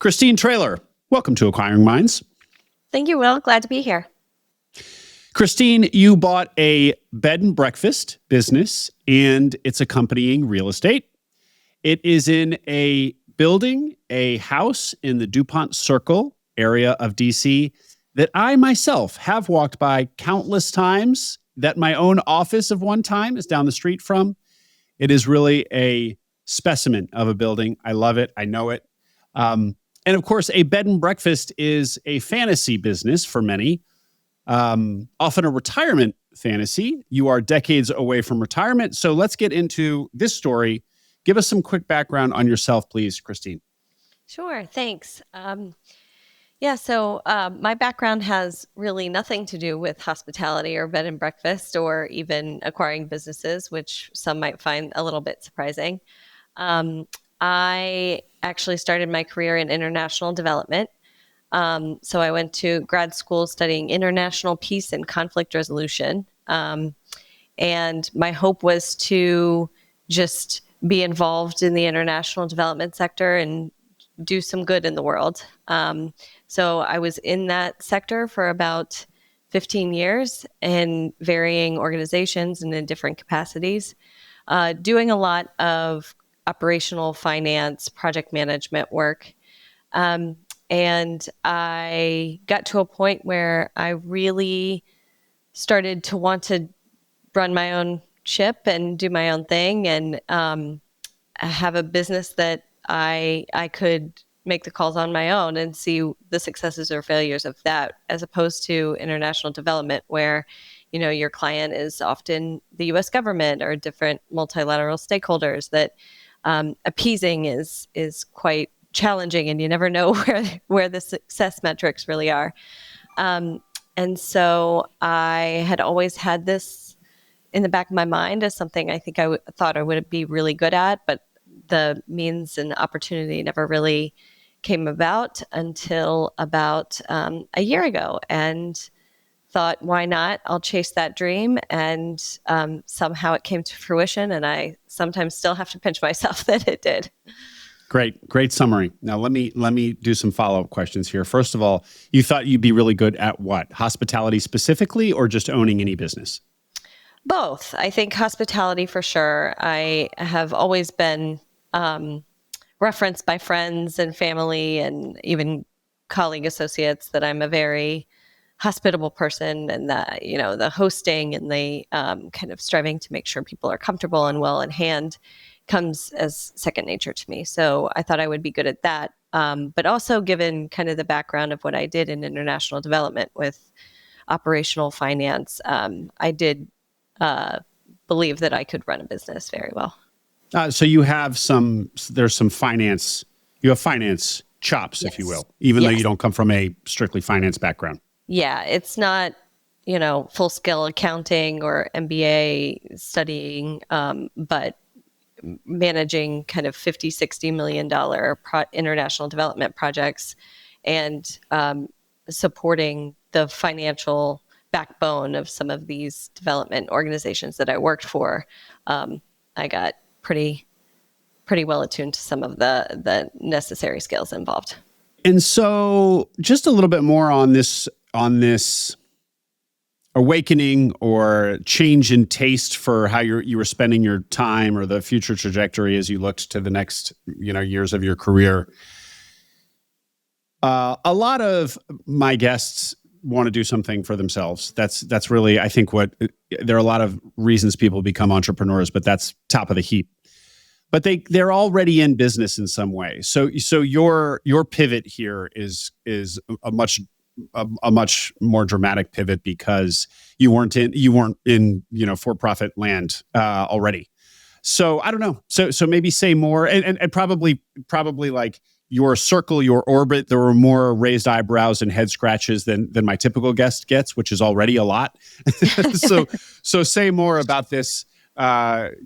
Christine Traylor, welcome to Acquiring Minds. Thank you, Will. Glad to be here. Christine, you bought a bed and breakfast business and its accompanying real estate. It is in a building, a house in the Dupont Circle area of DC that I myself have walked by countless times, that my own office of one time is down the street from. It is really a specimen of a building. I love it. I know it. And of course, a bed and breakfast is a fantasy business for many, often a retirement fantasy. You are decades away from retirement. So let's get into this story. Give us some quick background on yourself, please, Christine. Sure. Thanks. So my background has really nothing to do with hospitality or bed and breakfast or even acquiring businesses, which some might find a little bit surprising. I actually started my career in international development. So I went to grad school studying international peace and conflict resolution. And my hope was to just be involved in the international development sector and do some good in the world. So I was in that sector for about 15 years in varying organizations and in different capacities, doing a lot of operational finance, project management work. And I got to a point where I really started to want to run my own ship and do my own thing and have a business that I could make the calls on my own and see the successes or failures of that, as opposed to international development where, your client is often the U.S. government or different multilateral stakeholders that appeasing is quite challenging, and you never know where the success metrics really are. And so I had always had this in the back of my mind as something I think I thought I would be really good at, but the means and opportunity never really came about until about a year ago, and thought, why not? I'll chase that dream. And somehow it came to fruition, and I sometimes still have to pinch myself that it did. Great summary. Now let me do some follow-up questions here. First of all, you thought you'd be really good at what? Hospitality specifically, or just owning any business? Both. I think hospitality for sure. I have always been referenced by friends and family and even colleague associates that I'm a very hospitable person, and that, the hosting and the kind of striving to make sure people are comfortable and well in hand comes as second nature to me. So I thought I would be good at that. But also given kind of the background of what I did in international development with operational finance, I did believe that I could run a business very well. So you have there's some finance, you have finance chops, Yes. if you will, even though Yes. you don't come from a strictly finance background. Yeah, it's not, full scale accounting or MBA studying, but managing kind of $50-60 million international development projects and supporting the financial backbone of some of these development organizations that I worked for. I got pretty well attuned to some of the necessary skills involved. And so just a little bit more on this awakening or change in taste for how you were spending your time or the future trajectory as you looked to the next, years of your career. A lot of my guests want to do something for themselves. That's really, I think, there are a lot of reasons people become entrepreneurs, but that's top of the heap. But they're already in business in some way. So your pivot here is a much more dramatic pivot because you weren't in for-profit land already. So I don't know. So maybe say more and probably like your circle, your orbit, there were more raised eyebrows and head scratches than my typical guest gets, which is already a lot. So say more about this.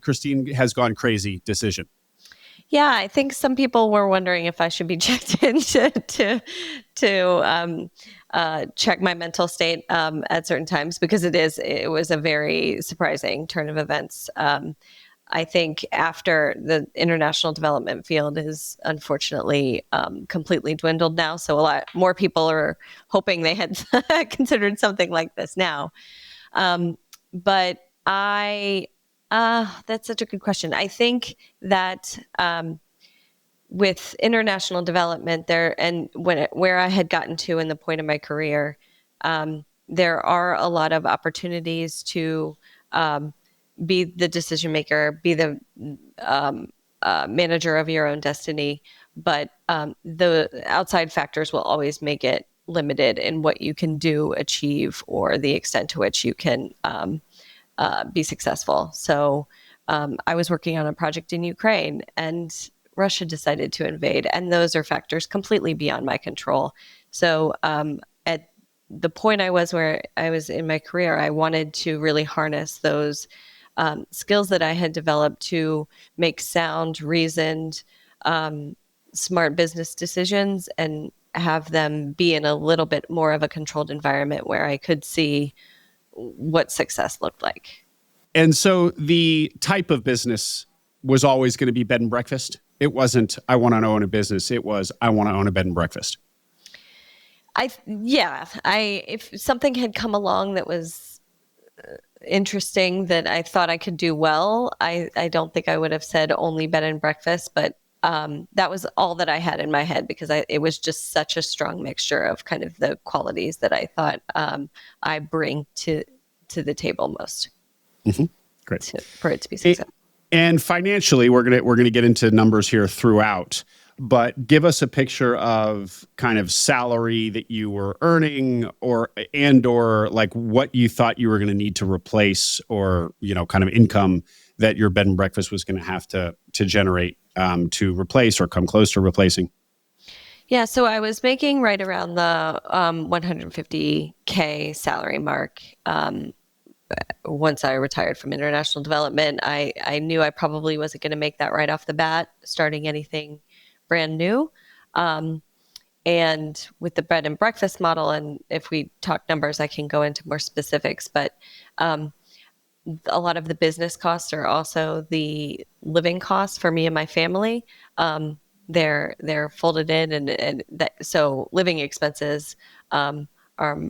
Christine has gone crazy decision. Yeah, I think some people were wondering if I should be checked in to check my mental state at certain times, because it was a very surprising turn of events. I think after the international development field is unfortunately completely dwindled now. So a lot more people are hoping they had considered something like this now. But that's such a good question. I think that with international development there, and where I had gotten to in the point of my career, there are a lot of opportunities to be the decision maker, be the manager of your own destiny. But the outside factors will always make it limited in what you can do, achieve, or the extent to which you can be successful. So I was working on a project in Ukraine, and Russia decided to invade, and those are factors completely beyond my control. So at the point I was where I was in my career, I wanted to really harness those skills that I had developed to make sound, reasoned, smart business decisions and have them be in a little bit more of a controlled environment where I could see what success looked like. And so the type of business was always going to be bed and breakfast. It wasn't, I want to own a business. It was, I want to own a bed and breakfast. If something had come along that was interesting that I thought I could do well, I don't think I would have said only bed and breakfast, but that was all that I had in my head because it was just such a strong mixture of kind of the qualities that I thought I bring to the table most. Mm-hmm. Great. For it to be successful. And financially, we're gonna get into numbers here throughout, but give us a picture of kind of salary that you were earning, or like what you thought you were going to need to replace, or kind of income that your bed and breakfast was going to have to generate to replace or come close to replacing. Yeah, so I was making right around the 150K salary mark. Once I retired from international development, I knew I probably wasn't going to make that right off the bat, starting anything brand new. And with the bed and breakfast model, and if we talk numbers, I can go into more specifics, but a lot of the business costs are also the living costs for me and my family. They're folded in, and so living expenses are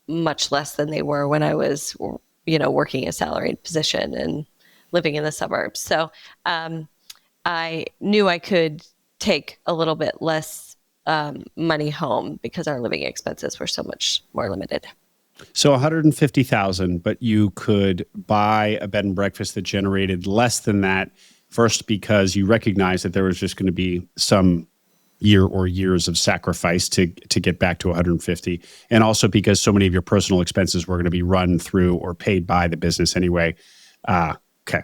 much less than they were when I was working a salaried position and living in the suburbs. So I knew I could take a little bit less money home because our living expenses were so much more limited. So 150,000, but you could buy a bed and breakfast that generated less than that. First, because you recognized that there was just going to be some year or years of sacrifice to get back to 150. And also because so many of your personal expenses were going to be run through or paid by the business anyway. Okay.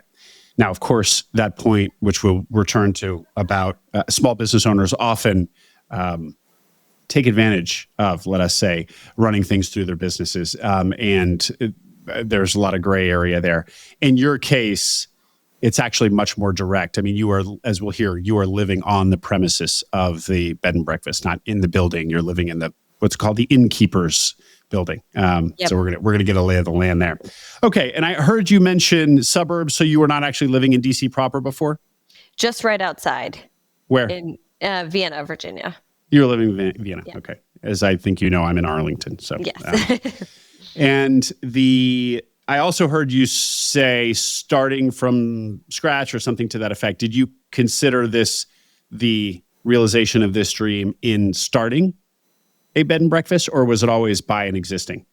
Now, of course, that point, which we'll return to, about small business owners often take advantage of, let us say, running things through their businesses. There's a lot of gray area there. In your case, it's actually much more direct. I mean, you are, as we'll hear, you are living on the premises of the bed and breakfast, not in the building. You're living in what's called the innkeeper's building. Yep. So we're gonna get a lay of the land there. Okay, and I heard you mention suburbs. So you were not actually living in DC proper before? Just right outside. Where? In Vienna, Virginia. You were living in Vienna. Yeah. Okay. As I think I'm in Arlington. So yes. And I also heard you say starting from scratch or something to that effect. Did you consider the realization of this dream in starting a bed and breakfast, or was it always by an existing?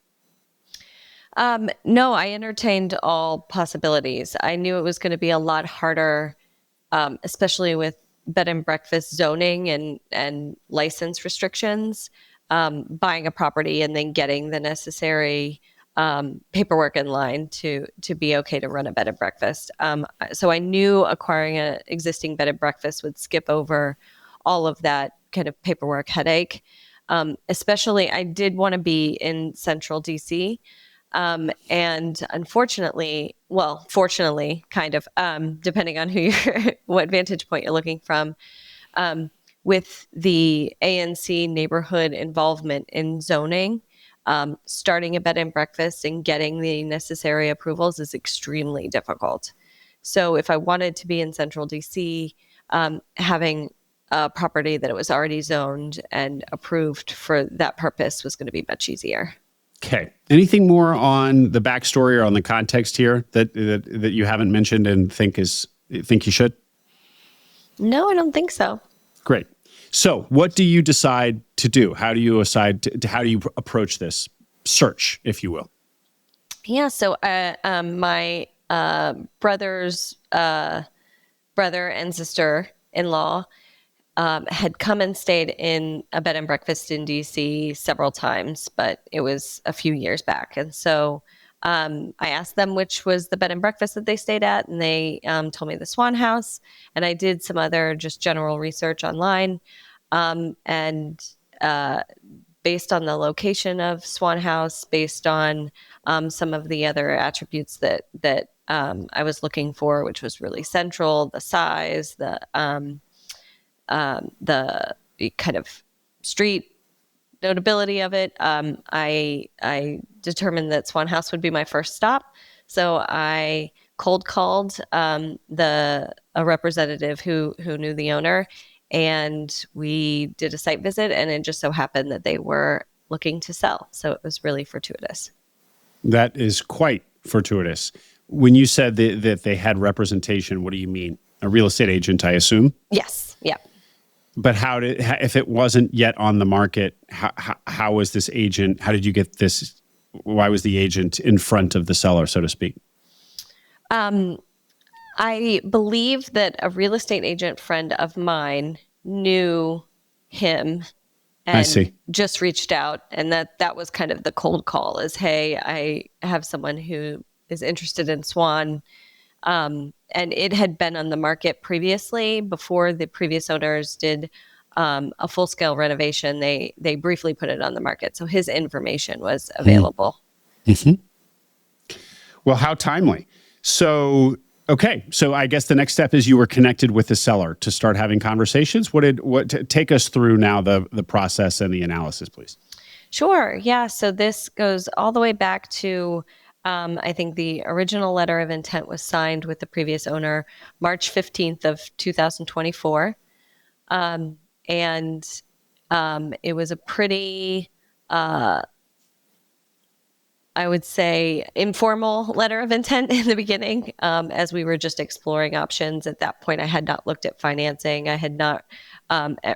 No, I entertained all possibilities. I knew it was going to be a lot harder, especially with bed and breakfast zoning and license restrictions, buying a property and then getting the necessary paperwork in line to be okay to run a bed and breakfast. So I knew acquiring an existing bed and breakfast would skip over all of that kind of paperwork headache. Especially, I did want to be in central DC. And unfortunately, fortunately, kind of, depending on what vantage point you're looking from, with the ANC neighborhood involvement in zoning, starting a bed and breakfast and getting the necessary approvals is extremely difficult. So if I wanted to be in central DC, having a property that it was already zoned and approved for that purpose was going to be much easier. Okay. Anything more on the backstory or on the context here that you haven't mentioned and think you should? No, I don't think so. Great. So, what do you decide to do? How do you how do you approach this search, if you will? Yeah. So, my brother's brother and sister-in-law had come and stayed in a bed and breakfast in DC several times, but it was a few years back. And so I asked them which was the bed and breakfast that they stayed at, and they told me the Swann House. And I did some other just general research online. And based on the location of Swann House, based on some of the other attributes that I was looking for, which was really central, the size, the kind of street notability of it, I determined that Swann House would be my first stop. So I cold called a representative who knew the owner, and we did a site visit, and it just so happened that they were looking to sell. So it was really fortuitous. That is quite fortuitous. When you said that they had representation, what do you mean? A real estate agent, I assume? Yes. Yeah. But if it wasn't yet on the market, how was this agent? How did you get this? Why was the agent in front of the seller, so to speak? I believe that a real estate agent friend of mine knew him and I see. just reached out. And that was kind of the cold call is, hey, I have someone who is interested in Swan. And it had been on the market previously before the previous owners did a full-scale renovation. They briefly put it on the market. So his information was available. Mm-hmm. Well, how timely. So, okay. So I guess the next step is you were connected with the seller to start having conversations. Take us through now the process and the analysis, please. Sure. Yeah. So this goes all the way back to I think the original letter of intent was signed with the previous owner March 15th of 2024. And it was a pretty, I would say, informal letter of intent in the beginning, as we were just exploring options. At that point, I had not looked at financing. I had not,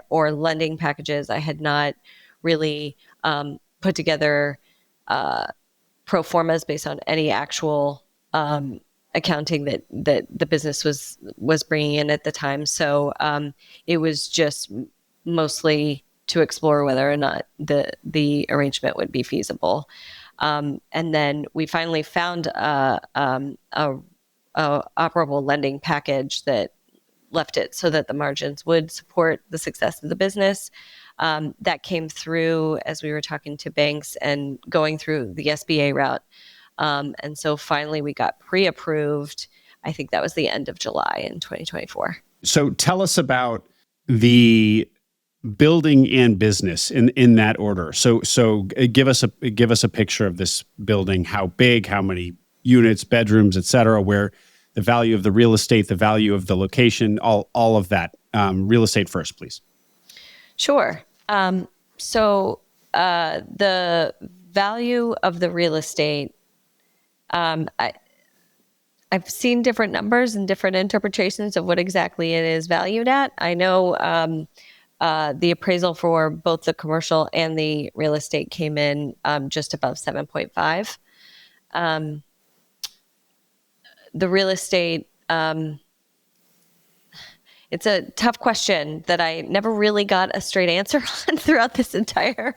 or lending packages. I had not really put together pro formas based on any actual accounting that the business was bringing in at the time. So it was just mostly to explore whether or not the arrangement would be feasible. And then we finally found a operable lending package that left it so that the margins would support the success of the business. That came through as we were talking to banks and going through the SBA route. And so finally we got pre-approved. I think that was the end of July in 2024. So tell us about the building and business in that order. So give us a picture of this building, how big, how many units, bedrooms, et cetera, where the value of the real estate, the value of the location, all of that. Real estate first, please. Sure. So the value of the real estate, I've seen different numbers and different interpretations of what exactly it is valued at. I know the appraisal for both the commercial and the real estate came in just above 7.5. The real estate, it's a tough question that I never really got a straight answer on throughout this entire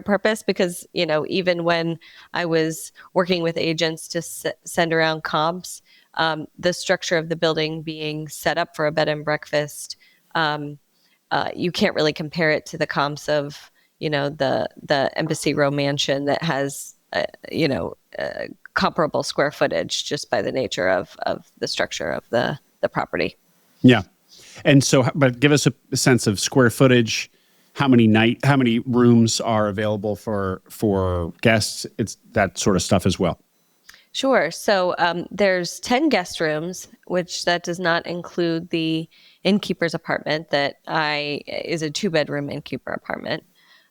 purpose, because, even when I was working with agents to send around comps, the structure of the building being set up for a bed and breakfast, you can't really compare it to the comps of, the Embassy Row mansion that has, comparable square footage just by the nature of the structure of the property. Yeah. And so, but give us a sense of square footage, how many rooms are available for guests. It's that sort of stuff as well. Sure. So there's 10 guest rooms, which that does not include the innkeeper's apartment that is a 2-bedroom innkeeper apartment.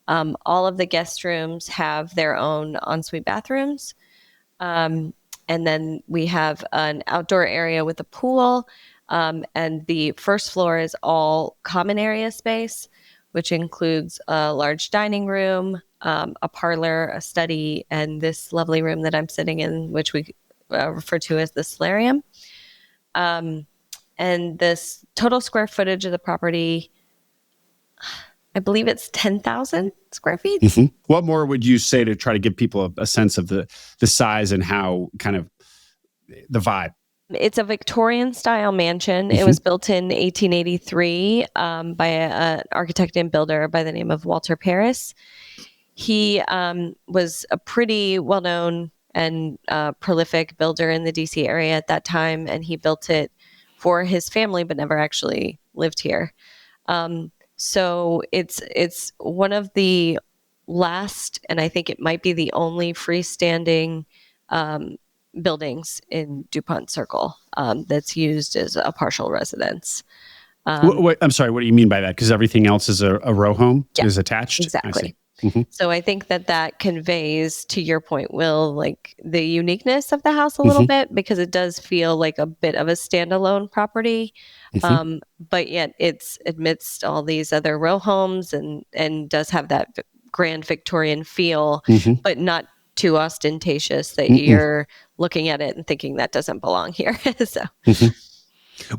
All of the guest rooms have their own ensuite bathrooms. And then we have an outdoor area with a pool. And the first floor is all common area space, which includes a large dining room, a parlor, a study, and this lovely room that I'm sitting in, which we refer to as the solarium. And this total square footage of the property, I believe it's 10,000 square feet. Mm-hmm. What more would you say to try to give people a sense of the size and how kind of the vibe? It's a Victorian style mansion. It was built in 1883 by an architect and builder by the name of Walter Paris. He was a pretty well-known and prolific builder in the DC area at that time, and he built it for his family, but never actually lived here. So it's one of the last, and I think it might be the only freestanding buildings in Dupont Circle that's used as a partial residence. I'm sorry, what do you mean by that? Because everything else is a row home, is attached? Exactly. Mm-hmm. So I think that conveys, to your point, Will, like the uniqueness of the house a little bit, because it does feel like a bit of a standalone property. But yet it's amidst all these other row homes and does have that grand Victorian feel, but not too ostentatious that you're looking at it and thinking that doesn't belong here. So,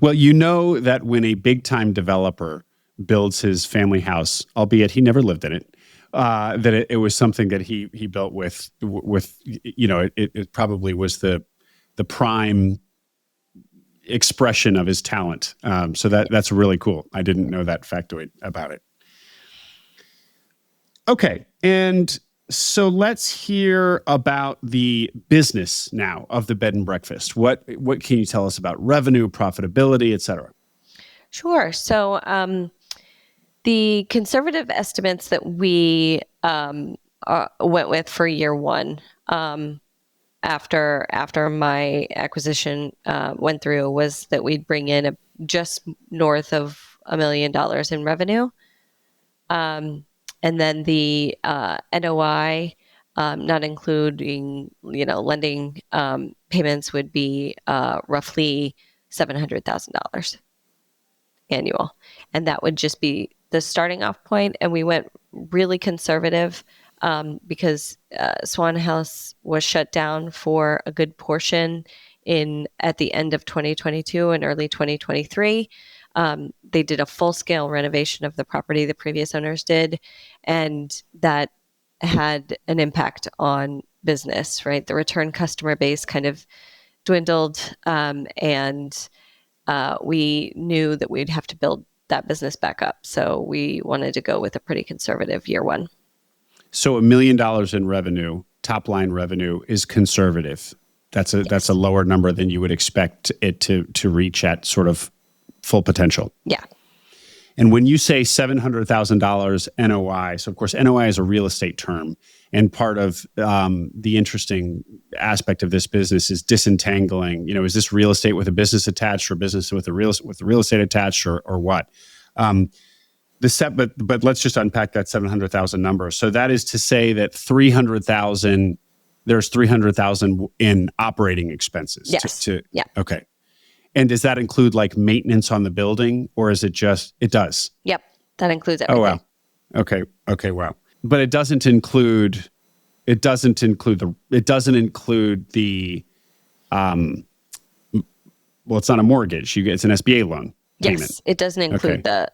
well, you know that when a big time developer builds his family house, albeit he never lived in it, that it was something that he built with it probably was the prime expression of his talent. So that's really cool. I didn't know that factoid about it. Okay, and so let's hear about the business now of the bed and breakfast. What can you tell us about revenue, profitability, et cetera? Sure. So the conservative estimates that we went with for year one after my acquisition went through was that we'd bring in just north of $1 million in revenue. And then the NOI, not including lending payments, would be roughly $700,000 annual, and that would just be the starting off point. And we went really conservative because Swann House was shut down for a good portion at the end of 2022 and early 2023. They did a full-scale renovation of the property, the previous owners did, and that had an impact on business, right? The return customer base kind of dwindled, and we knew that we'd have to build that business back up. So we wanted to go with a pretty conservative year one. So $1 million in revenue, top line revenue, is conservative. That's a lower number than you would expect it to reach at sort of full potential. Yeah. And when you say $700,000 NOI, so of course NOI is a real estate term, and part of the interesting aspect of this business is disentangling. Is this real estate with a business attached, or business with the real estate attached, or what? But let's just unpack that 700,000 number. So that is to say that 300,000. There's 300,000 in operating expenses. Yes. Yeah. Okay. And does that include like maintenance on the building, or is it just, it does? Yep. That includes everything. Oh, wow. Okay. Wow. But it doesn't include the, well, it's not a mortgage. It's an SBA loan payment. Yes. It doesn't include the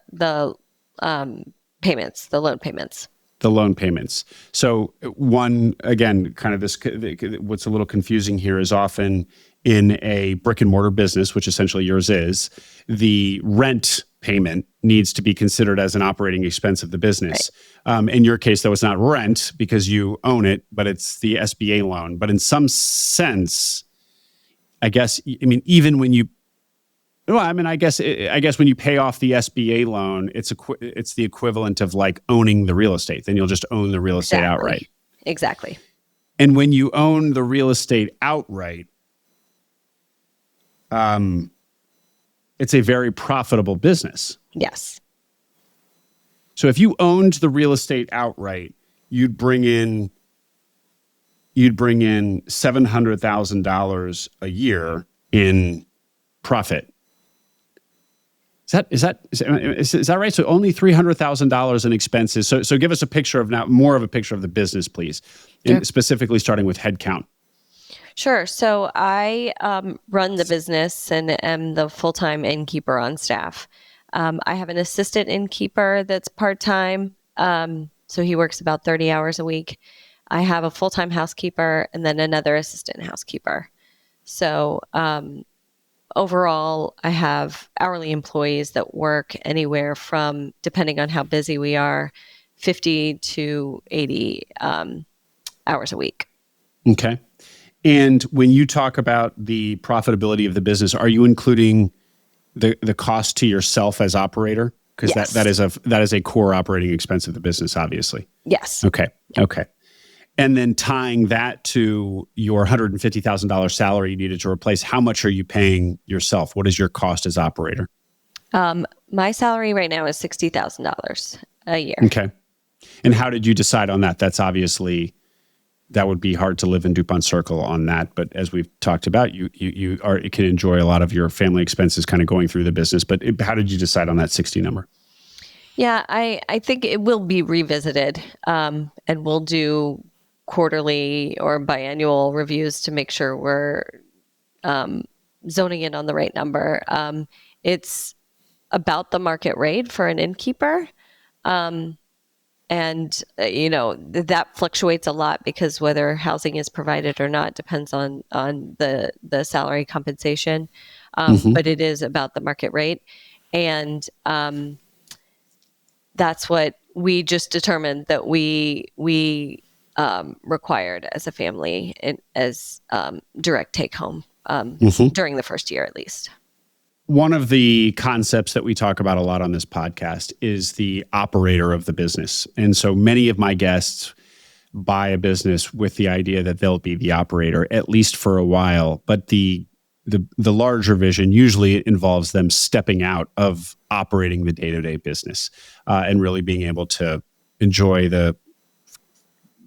payments, the loan payments. The loan payments. So one, again, kind of this, what's a little confusing here is often in a brick and mortar business, which essentially yours is, the rent payment needs to be considered as an operating expense of the business. Right. In your case, though, it's not rent because you own it, but it's the SBA loan. But in some sense, I guess even when you, I guess when you pay off the SBA loan, it's the equivalent of like owning the real estate. Then you'll just own the real estate outright. Exactly. And when you own the real estate outright, it's a very profitable business. Yes. So if you owned the real estate outright, you'd bring in $700,000 a year in profit. Is that right? So only $300,000 in expenses. So give us a picture of more of a picture of the business, please, Sure. and specifically starting with headcount. Sure. So I run the business and am the full-time innkeeper on staff. I have an assistant innkeeper that's part-time. So he works about 30 hours a week. I have a full-time housekeeper and then another assistant housekeeper. So overall, I have hourly employees that work anywhere from, depending on how busy we are, 50 to 80 hours a week. Okay. And when you talk about the profitability of the business, are you including the cost to yourself as operator? Because Yes. that is a core operating expense of the business, obviously. Yes. Okay. Okay. And then tying that to your $150,000 salary you needed to replace, how much are you paying yourself? What is your cost as operator? My salary right now is $60,000 a year. Okay. And how did you decide on that? That's obviously, that would be hard to live in Dupont Circle on that. But as we've talked about, you can enjoy a lot of your family expenses kind of going through the business. But how did you decide on that 60 number? Yeah, I think it will be revisited, and we'll do quarterly or biannual reviews to make sure we're zoning in on the right number. It's about the market rate for an innkeeper. And, that fluctuates a lot because whether housing is provided or not depends on the salary compensation. But it is about the market rate. And that's what we just determined that we required as a family and as direct take home during the first year at least. One of the concepts that we talk about a lot on this podcast is the operator of the business. And so many of my guests buy a business with the idea that they'll be the operator, at least for a while. But the larger vision usually involves them stepping out of operating the day-to-day business and really being able to enjoy the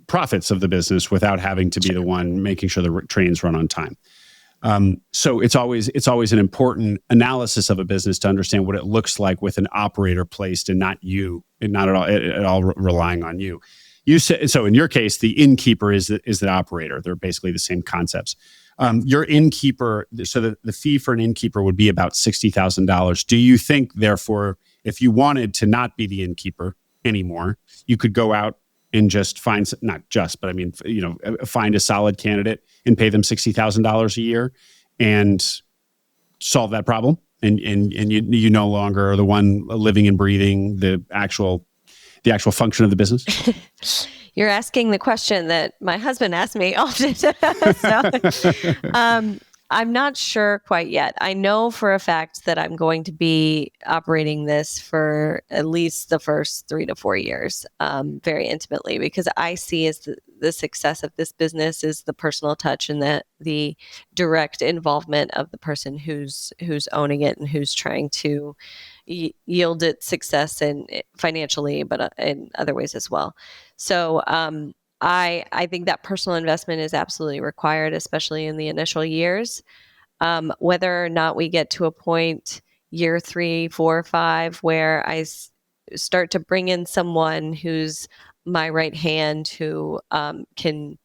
profits of the business without having to be the one making sure the trains run on time. So it's always an important analysis of a business to understand what it looks like with an operator placed and not you, and not at all relying on you. You said, so in your case, the innkeeper is the operator. They're basically the same concepts. Your innkeeper, so the fee for an innkeeper would be about $60,000. Do you think, therefore, if you wanted to not be the innkeeper anymore, you could go out and just find, not just, but I mean, find a solid candidate and pay them $60,000 a year and solve that problem? And you no longer are the one living and breathing the actual function of the business? You're asking the question that my husband asks me often. So, I'm not sure quite yet. I know for a fact that I'm going to be operating this for at least the first 3 to 4 years, very intimately, because I see as the success of this business is the personal touch and the direct involvement of the person who's owning it and who's trying to yield it success and financially, but in other ways as well. So I think that personal investment is absolutely required, especially in the initial years. Whether or not we get to a point year 3, 4, 5 where I start to bring in someone who's my right hand who can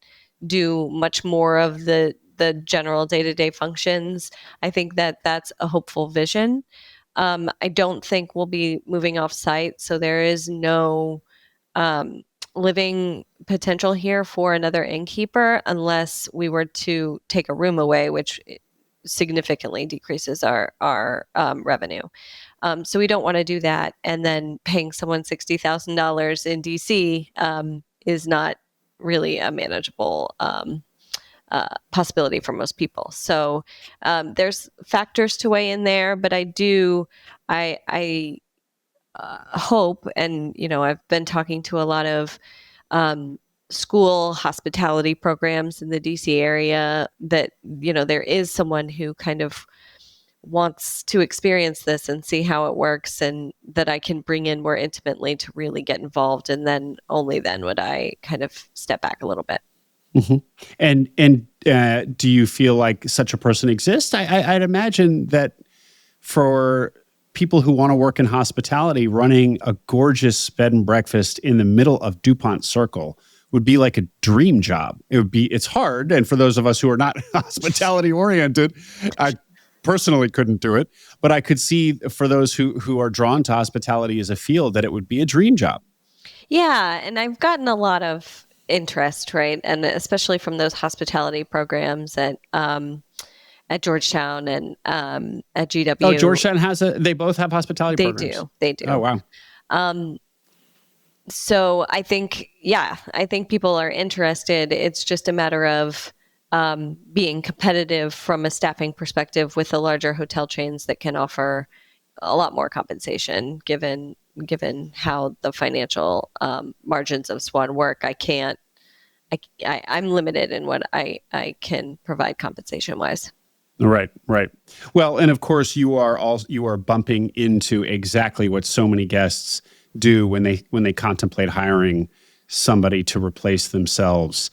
do much more of the general day-to-day functions, I think that's a hopeful vision. I don't think we'll be moving off site, so there is no living potential here for another innkeeper unless we were to take a room away, which significantly decreases our revenue. So we don't want to do that. And then paying someone $60,000 in DC is not really a manageable possibility for most people. So there's factors to weigh in there, but I hope, and I've been talking to a lot of school hospitality programs in the DC area, that, there is someone who kind of wants to experience this and see how it works, and that I can bring in more intimately to really get involved. And then only then would I kind of step back a little bit. Mm-hmm. And do you feel like such a person exists? I'd imagine that for people who want to work in hospitality, running a gorgeous bed and breakfast in the middle of Dupont Circle would be like a dream job. It's hard. And for those of us who are not hospitality oriented, I personally couldn't do it, but I could see for those who are drawn to hospitality as a field that it would be a dream job. Yeah. And I've gotten a lot of interest, right? And especially from those hospitality programs at Georgetown and at GW. Oh, Georgetown they both have hospitality programs. They do. Oh, wow. So I think people are interested. It's just a matter of being competitive from a staffing perspective with the larger hotel chains that can offer a lot more compensation given how the financial margins of Swan work. I'm limited in what I can provide compensation wise. Right. Well, and of course you are bumping into exactly what so many guests do when they contemplate hiring somebody to replace themselves.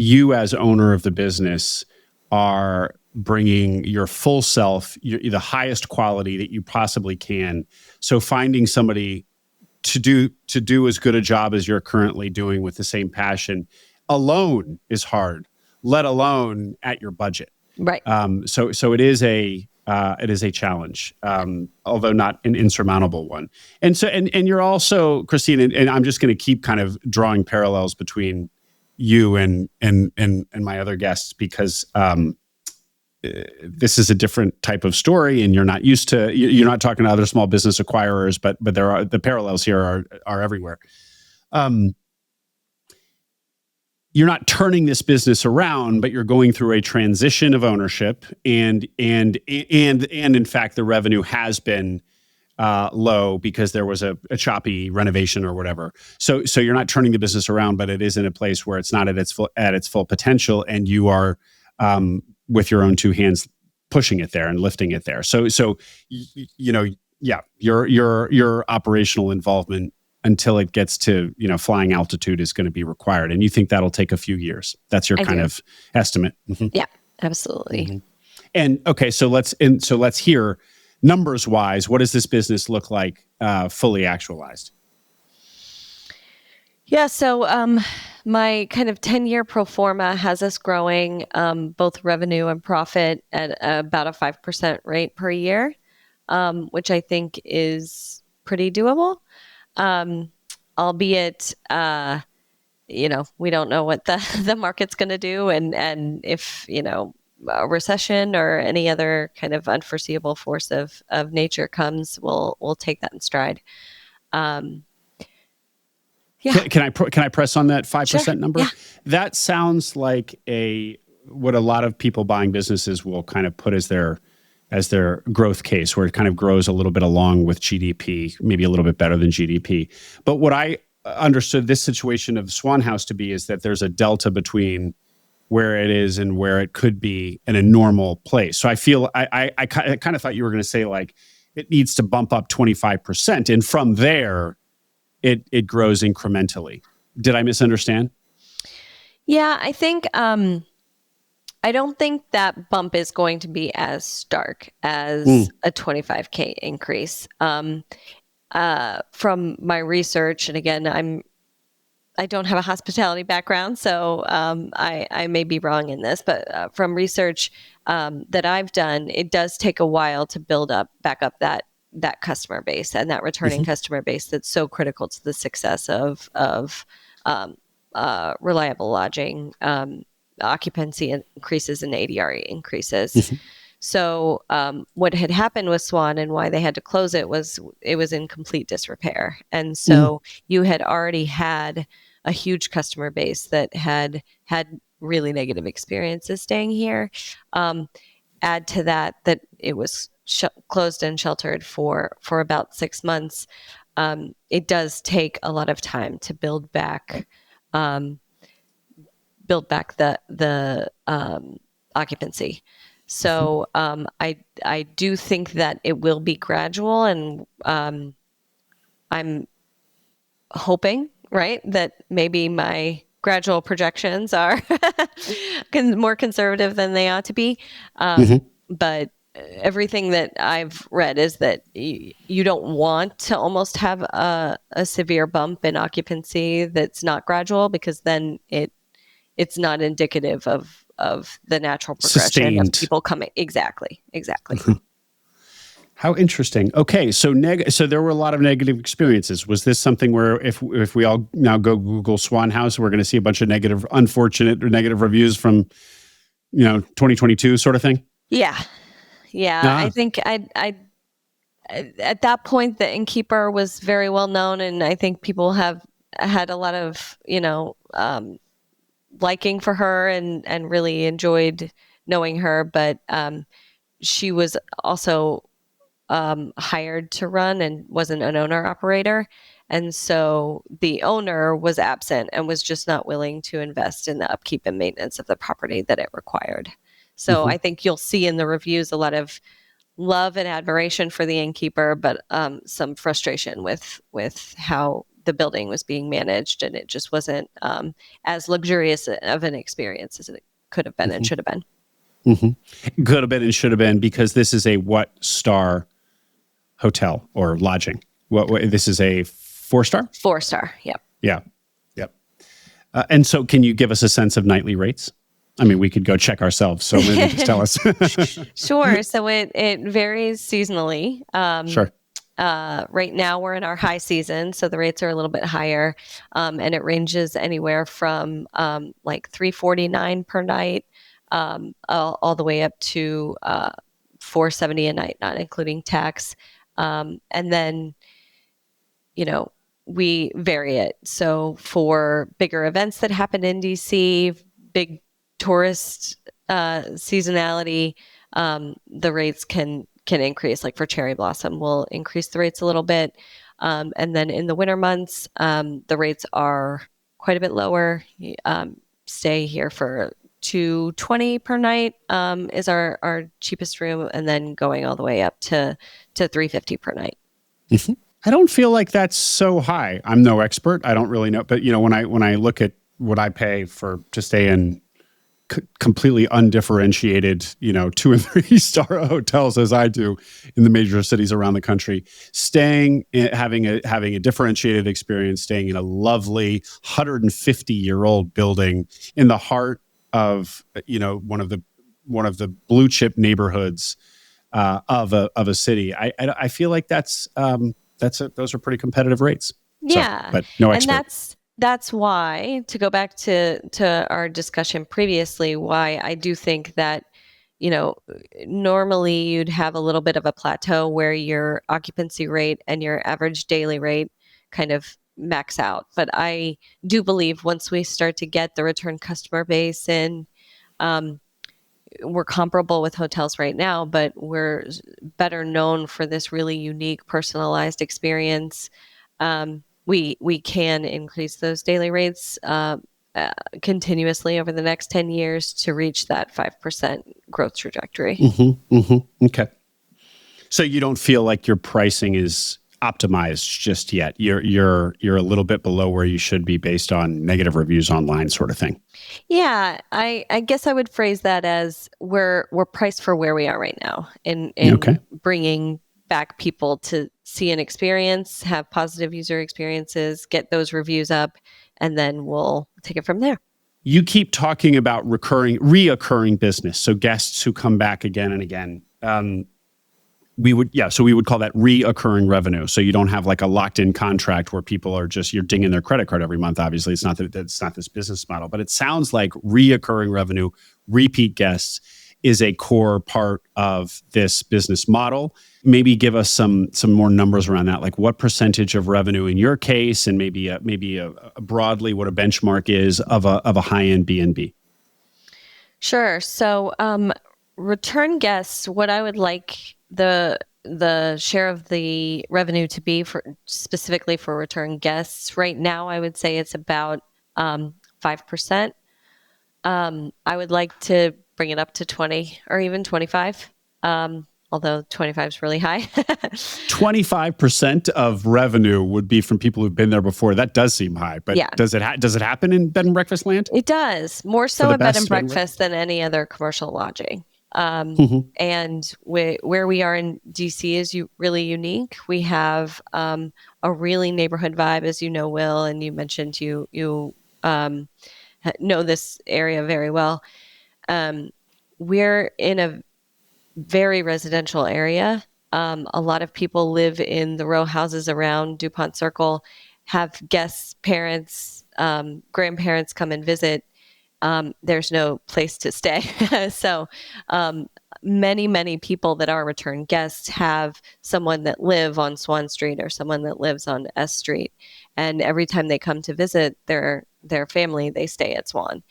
You as owner of the business are bringing your full self, the highest quality that you possibly can. So finding somebody to do as good a job as you're currently doing with the same passion alone is hard, let alone at your budget. Right. So it is a challenge, although not an insurmountable one. And so and you're also, Christine, and I'm just going to keep kind of drawing parallels between you and my other guests, because this is a different type of story, and you're not talking to other small business acquirers, but the parallels here are everywhere. You're not turning this business around, but you're going through a transition of ownership, and in fact, the revenue has been low because there was a choppy renovation or whatever. So you're not turning the business around, but it is in a place where it's not at its full potential, and you are with your own two hands pushing it there and lifting it there. So your operational involvement until it gets to flying altitude is going to be required, and you think that'll take a few years. That's your kind of estimate. Mm-hmm. Yeah, absolutely. Mm-hmm. And okay, so let's hear numbers wise. What does this business look like fully actualized? Yeah, so my kind of 10-year pro forma has us growing both revenue and profit at about a 5% rate per year, which I think is pretty doable. Albeit, we don't know what the market's going to do, and if a recession or any other kind of unforeseeable force of nature comes, we'll take that in stride. Yeah. Can I press on that 5% number? Yeah. That sounds like what a lot of people buying businesses will kind of put as their growth case, where it kind of grows a little bit along with GDP, maybe a little bit better than GDP. But what I understood this situation of Swann House to be is that there's a delta between where it is and where it could be in a normal place. So I feel I kind of thought you were going to say like it needs to bump up 25%, and from there it grows incrementally. Did I misunderstand? Yeah, I think I don't think that bump is going to be as stark as a 25K increase. From my research, and again, I don't have a hospitality background, so I may be wrong in this, but from research that I've done, it does take a while to back up that customer base and that returning customer base that's so critical to the success of reliable lodging, occupancy increases, and ADR increases. So what had happened with Swan and why they had to close it was in complete disrepair. And so you had already had a huge customer base that had really negative experiences staying here. Add to that it was closed and sheltered for about 6 months. it does take a lot of time to build back the occupancy. So I do think that it will be gradual, and I'm hoping, right, that maybe my gradual projections are more conservative than they ought to be. But everything that I've read is that you don't want to almost have a severe bump in occupancy that's not gradual, because then it's not indicative of the natural progression of people coming. Exactly. How interesting. Okay, so there were a lot of negative experiences. Was this something where if we all now go Google Swann House, we're going to see a bunch of unfortunate or negative reviews from 2022 sort of thing? Yeah. I think I at that point the innkeeper was very well known, and I think people have had a lot of liking for her and really enjoyed knowing her. But she was also hired to run and wasn't an owner operator. And so the owner was absent and was just not willing to invest in the upkeep and maintenance of the property that it required. So I think you'll see in the reviews a lot of love and admiration for the innkeeper, but some frustration with how the building was being managed, and it just wasn't as luxurious of an experience as it could have been and should have been. Could have been and should have been, because this is a what star hotel or lodging? What this is a 4-star? 4-star. Yep. Yeah. And so, can you give us a sense of nightly rates? I mean, we could go check ourselves. So maybe just tell us. Sure. So it varies seasonally. Sure. Right now we're in our high season, so the rates are a little bit higher, and it ranges anywhere from like $349 per night, all the way up to $470 a night, not including tax. And then, we vary it. So for bigger events that happen in DC, big tourist seasonality, the rates can increase. Like for Cherry Blossom, we'll increase the rates a little bit. And then in the winter months, the rates are quite a bit lower. Stay here for $220 per night is our cheapest room, and then going all the way up to $350 per night. I don't feel like that's so high. I'm no expert. I don't really know. But, when I look at what I pay to stay in completely undifferentiated, 2 and 3-star hotels as I do in the major cities around the country, having a differentiated experience, staying in a lovely 150-year-old building in the heart of, one of the blue chip neighborhoods of a city. I feel like those are pretty competitive rates. Yeah. So, but no expert. And that's why, to go back to our discussion previously, why I do think that, normally you'd have a little bit of a plateau where your occupancy rate and your average daily rate kind of max out. But I do believe once we start to get the return customer base in, we're comparable with hotels right now, but we're better known for this really unique, personalized experience. We can increase those daily rates continuously over the next 10 years to reach that 5% growth trajectory. Okay. So you don't feel like your pricing is optimized just yet. You're a little bit below where you should be based on negative reviews online, sort of thing. Yeah, I guess I would phrase that as we're priced for where we are right now in bringing back people to see an experience, have positive user experiences, get those reviews up, and then we'll take it from there. You keep talking about reoccurring business, so guests who come back again and again. We would call that reoccurring revenue. So you don't have like a locked-in contract where people are you're dinging their credit card every month. Obviously, it's not this business model, but it sounds like reoccurring revenue, repeat guests, is a core part of this business model. Maybe give us some more numbers around that, like what percentage of revenue in your case, and maybe broadly what a benchmark is of a high-end B&B. Sure. So return guests, what I would like the the share of the revenue to be for specifically for return guests? Right now, I would say it's about 5%. I would like to bring it up to 20 or even 25. Although 25 is really high. 25% of revenue would be from people who've been there before. That does seem high, but Yeah. does it happen in bed and breakfast land? It does, more so the at bed and best bed and breakfast than any other commercial lodging. Mhm. And where we are in DC is really unique. We have a really neighborhood vibe, as you know, Will, and you mentioned you know this area very well. We're in a very residential area. A lot of people live in the row houses around Dupont Circle, have guests, parents, grandparents come and visit. There's no place to stay. So many people that are return guests have someone that live on Swan Street or someone that lives on S Street. And every time they come to visit their family, they stay at Swan.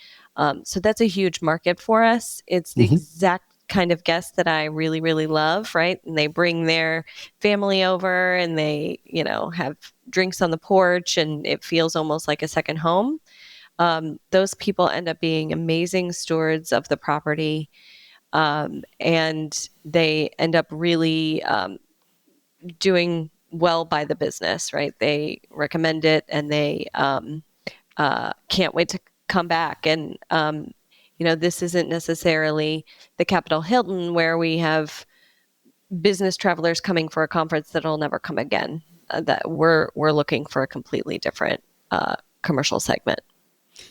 So that's a huge market for us. It's the exact kind of guests that I really, really love, right? And they bring their family over and they, have drinks on the porch and it feels almost like a second home. Those people end up being amazing stewards of the property. And they end up really doing well by the business, right? They recommend it and they can't wait to come back. And, this isn't necessarily the Capitol Hilton where we have business travelers coming for a conference that'll never come again. That we're looking for a completely different commercial segment.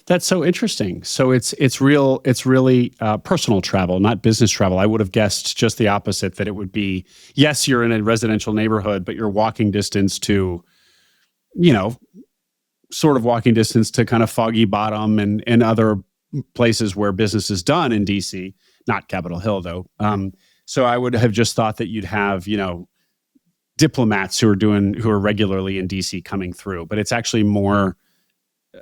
That's so interesting. So it's really personal travel, not business travel. I would have guessed just the opposite, that it would be, yes, you're in a residential neighborhood, but you're walking distance to, sort of walking distance to kind of Foggy Bottom and other places where business is done in DC, not Capitol Hill though. So I would have just thought that you'd have, diplomats who are regularly in DC coming through, but it's actually more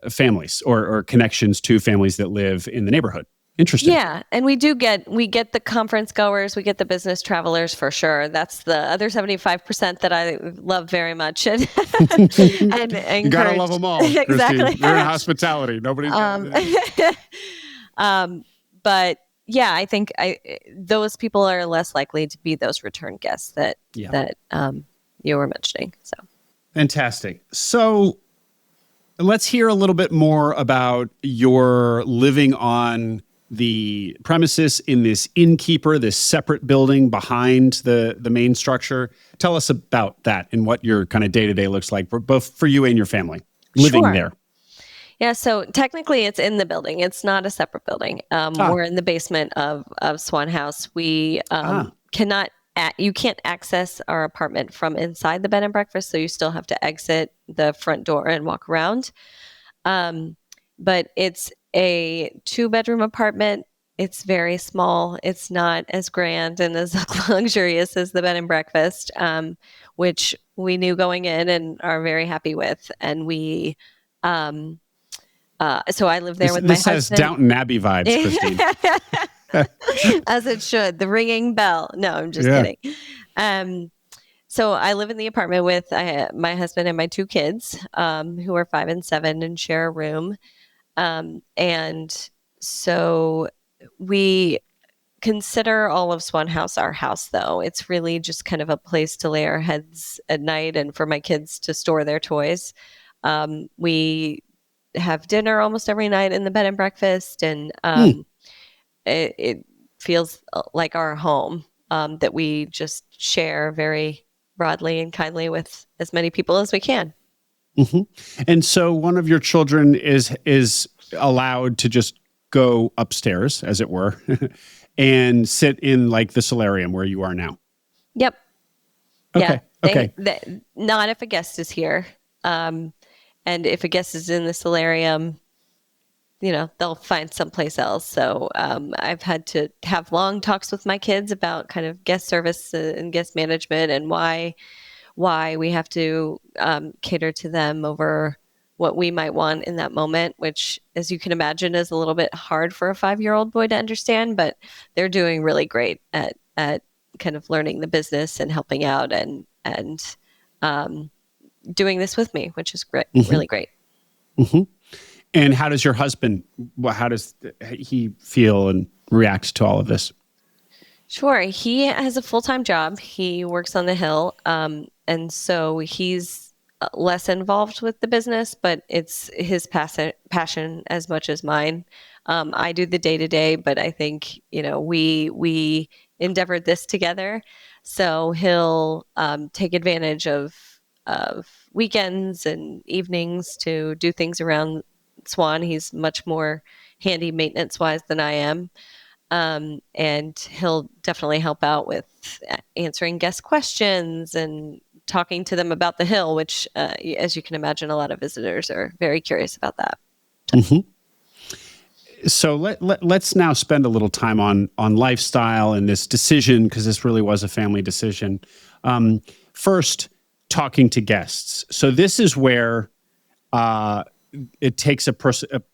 families or connections to families that live in the neighborhood. Interesting. Yeah, and we get the conference goers, we get the business travelers for sure. That's the other 75% that I love very much, and you gotta love them all. Exactly. Christine. You're in hospitality. Nobody's. But yeah, I think those people are less likely to be those return guests that you were mentioning. So fantastic. So let's hear a little bit more about your living on the premises in this innkeeper, this separate building behind the main structure. Tell us about that and what your kind of day-to-day looks like, both for you and your family living there. Yeah, so technically it's in the building. It's not a separate building. We're in the basement of Swann House. We you can't access our apartment from inside the bed and breakfast, so you still have to exit the front door and walk around. But it's a 2-bedroom apartment. It's very small. It's not as grand and as luxurious as the bed and breakfast, which we knew going in and are very happy with. And we, so I live there with my husband. This has Downton Abbey vibes, Christine. As it should. The ringing bell. No, I'm just kidding. So I live in the apartment with my husband and my 2 kids, who are 5 and 7 and share a room. And so we consider all of Swann House our house, though. It's really just kind of a place to lay our heads at night and for my kids to store their toys. We have dinner almost every night in the bed and breakfast, and it feels like our home that we just share very broadly and kindly with as many people as we can. Mm-hmm. And so one of your children is allowed to just go upstairs, as it were, and sit in like the solarium where you are now. Yep. Okay. Yeah. Okay. Not if a guest is here. And if a guest is in the solarium, they'll find someplace else. So I've had to have long talks with my kids about kind of guest service and guest management and why we have to cater to them over what we might want in that moment, which, as you can imagine, is a little bit hard for a 5-year-old boy to understand, but they're doing really great at kind of learning the business and helping out and doing this with me, which is great, really great. Mm-hmm. And how does your husband, how does he feel and react to all of this? Sure. He has a full-time job. He works on the Hill. And so he's less involved with the business, but it's his passion as much as mine. I do the day-to-day, but I think, we endeavored this together. So he'll take advantage of weekends and evenings to do things around Swan. He's much more handy maintenance-wise than I am. And he'll definitely help out with answering guest questions and talking to them about the Hill, which, as you can imagine, a lot of visitors are very curious about that. Mm-hmm. So let's now spend a little time on lifestyle and this decision, because this really was a family decision. First, talking to guests. So this is where it takes a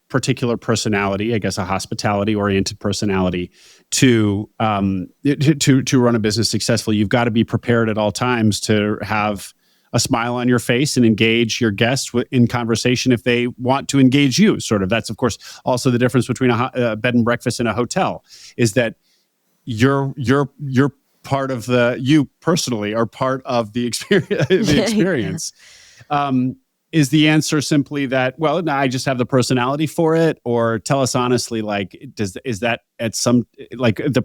particular personality, I guess, a hospitality-oriented personality, to run a business successfully. You've got to be prepared at all times to have a smile on your face and engage your guests in conversation if they want to engage you. Sort of. That's, of course, also the difference between a bed and breakfast and a hotel, is that you're part of you personally are part of the experience. Is the answer simply that, well, no, I just have the personality for it? Or tell us honestly, like, is that at some, like, the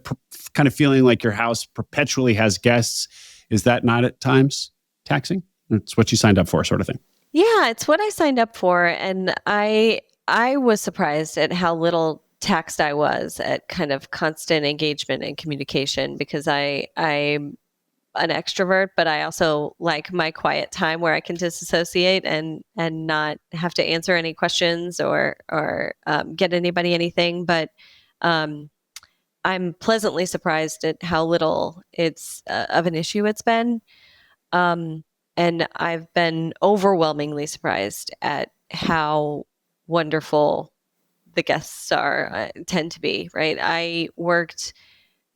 kind of feeling like your house perpetually has guests, is that not at times taxing? It's what you signed up for, sort of thing. Yeah, it's what I signed up for. And I was surprised at how little taxed I was at kind of constant engagement and communication, because I'm an extrovert, but I also like my quiet time where I can disassociate and not have to answer any questions or get anybody anything. But I'm pleasantly surprised at how little it's of an issue it's been. And I've been overwhelmingly surprised at how wonderful the guests tend to be, right? I worked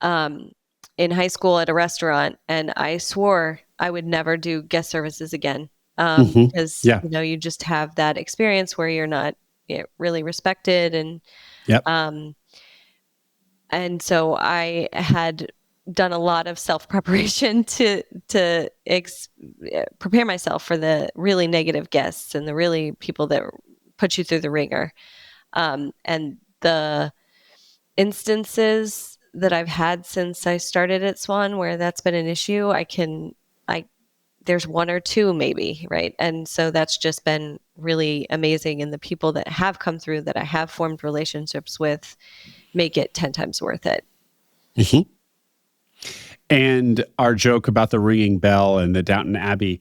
in high school at a restaurant, and I swore I would never do guest services again, because you just have that experience where you're not really respected, and and so I had done a lot of self-preparation to prepare myself for the really negative guests and the really people that put you through the ringer, and the instances that I've had since I started at Swan where that's been an issue, there's one or two maybe, right? And so that's just been really amazing. And the people that have come through that I have formed relationships with make it 10 times worth it. Mm-hmm. And our joke about the ringing bell and the Downton Abbey,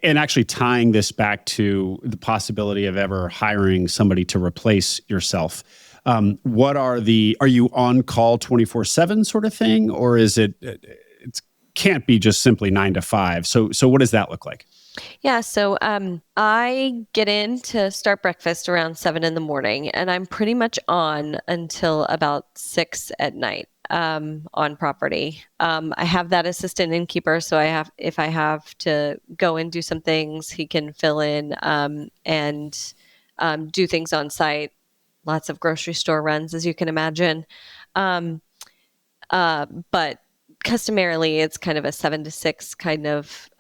and actually tying this back to the possibility of ever hiring somebody to replace yourself. Are you on call 24/7 sort of thing? Or is it can't be just simply 9 to 5. So what does that look like? Yeah. So I get in to start breakfast around 7 a.m, and I'm pretty much on until about 6 at night on property. I have that assistant innkeeper. So if I have to go and do some things, he can fill in and do things on site. Lots of grocery store runs, as you can imagine. But customarily, it's kind of a 7 to 6 kind of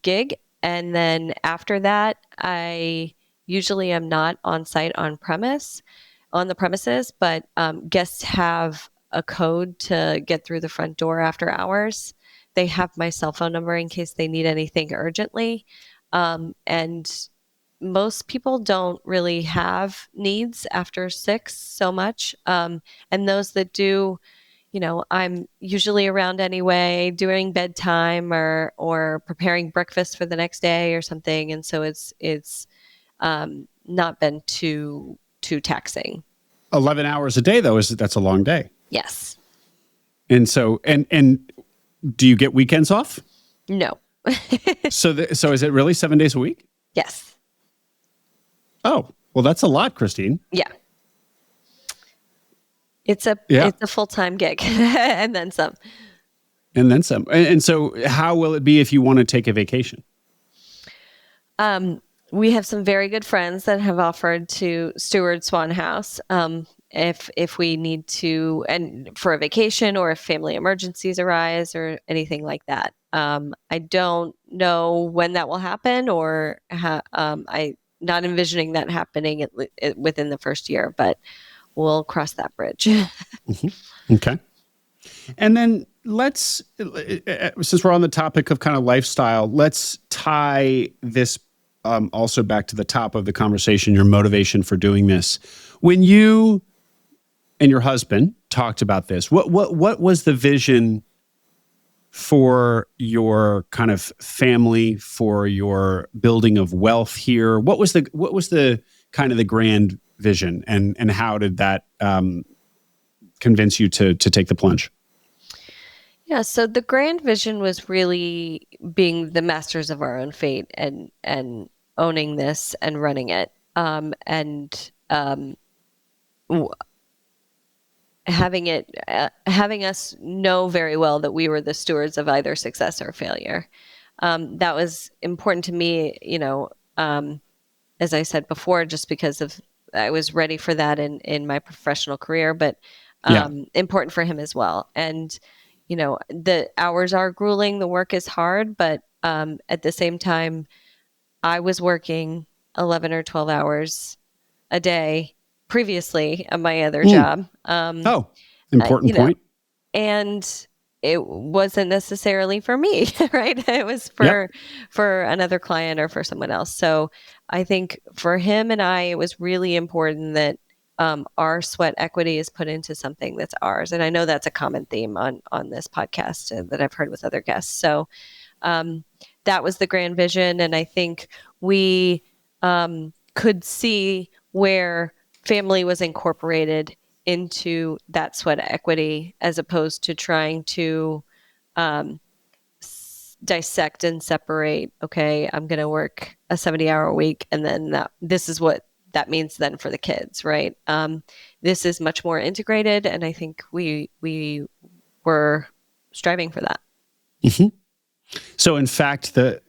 gig. And then after that, I usually am not on site on the premises, but guests have a code to get through the front door after hours. They have my cell phone number in case they need anything urgently. And most people don't really have needs after 6 so much. And those that do, I'm usually around anyway, doing bedtime or preparing breakfast for the next day or something. And so it's not been too taxing. 11 hours a day, though, that's a long day. Yes. And so, and do you get weekends off? No. So is it really 7 days a week? Yes. Oh, well, that's a lot, Christine. Yeah. It's a full-time gig and then some. And then some. And so how will it be if you want to take a vacation? We have some very good friends that have offered to steward Swann House. If we need to, and for a vacation or if family emergencies arise or anything like that. I don't know when that will happen, or I not envisioning that happening within the first year, but we'll cross that bridge. Okay. And then since we're on the topic of kind of lifestyle, let's tie this also back to the top of the conversation, your motivation for doing this. When you and your husband talked about this, what was the vision for your kind of family, for your building of wealth here? What was the kind of the grand vision, and how did that convince you to take the plunge? Yeah, so the grand vision was really being the masters of our own fate and owning this and running it, and having us know very well that we were the stewards of either success or failure. That was important to me, as I said before, just because of I was ready for that in my professional career, but important for him as well. And the hours are grueling, the work is hard, but at the same time, I was working 11 or 12 hours a day previously at my other job. Important point. And it wasn't necessarily for me, right? It was for another client or for someone else. So I think for him and I, it was really important that our sweat equity is put into something that's ours. And I know that's a common theme on this podcast that I've heard with other guests. So that was the grand vision. And I think we could see where family was incorporated into that sweat equity, as opposed to trying to dissect and separate. Okay, I'm going to work a 70-hour week, and then this is what that means then for the kids, right? This is much more integrated, and I think we were striving for that. Mm-hmm. So in fact that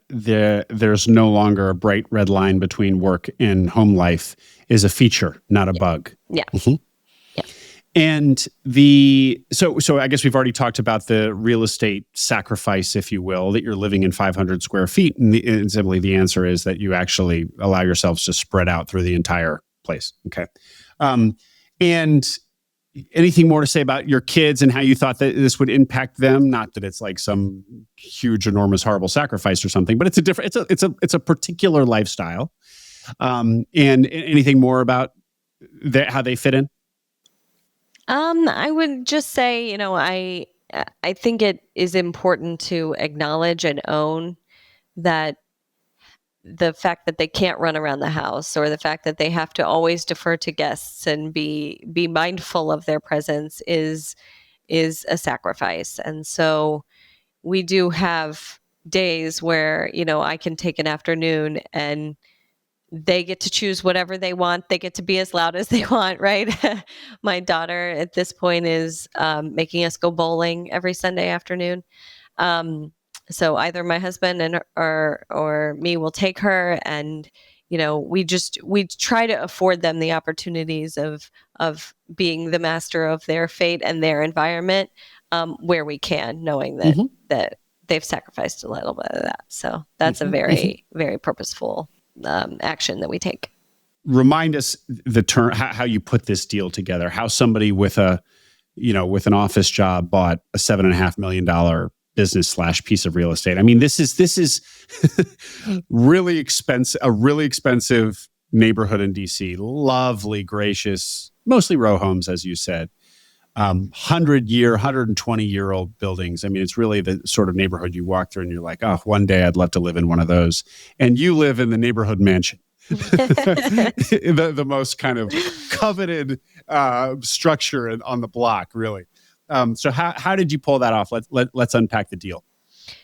there's no longer a bright red line between work and home life is a feature, not a bug. Yeah. Mm-hmm. Yeah. And so I guess we've already talked about the real estate sacrifice, if you will, that you're living in 500 square feet. And simply the answer is that you actually allow yourselves to spread out through the entire place. Okay. And anything more to say about your kids and how you thought that this would impact them? Not that it's like some huge, enormous, horrible sacrifice or something, but it's a particular lifestyle. And anything more about how they fit in? I would just say, I think it is important to acknowledge and own that the fact that they can't run around the house, or the fact that they have to always defer to guests and be mindful of their presence is a sacrifice. And so we do have days where, I can take an afternoon and they get to choose whatever they want. They get to be as loud as they want, right? My daughter at this point is making us go bowling every Sunday afternoon. So either my husband or me will take her, and we try to afford them the opportunities of being the master of their fate and their environment, where we can, knowing that that they've sacrificed a little bit of that. So that's a very, very purposeful action that we take. Remind us the term, how you put this deal together, how somebody with an office job bought a $7.5 million business / piece of real estate. I mean, this is really expensive, a really expensive neighborhood in DC. Lovely, gracious, mostly row homes, as you said. 120-year-old buildings. I mean, it's really the sort of neighborhood you walk through and you're like, oh, one day I'd love to live in one of those. And you live in the neighborhood mansion, the most kind of coveted structure on the block, really. So how did you pull that off? Let's unpack the deal.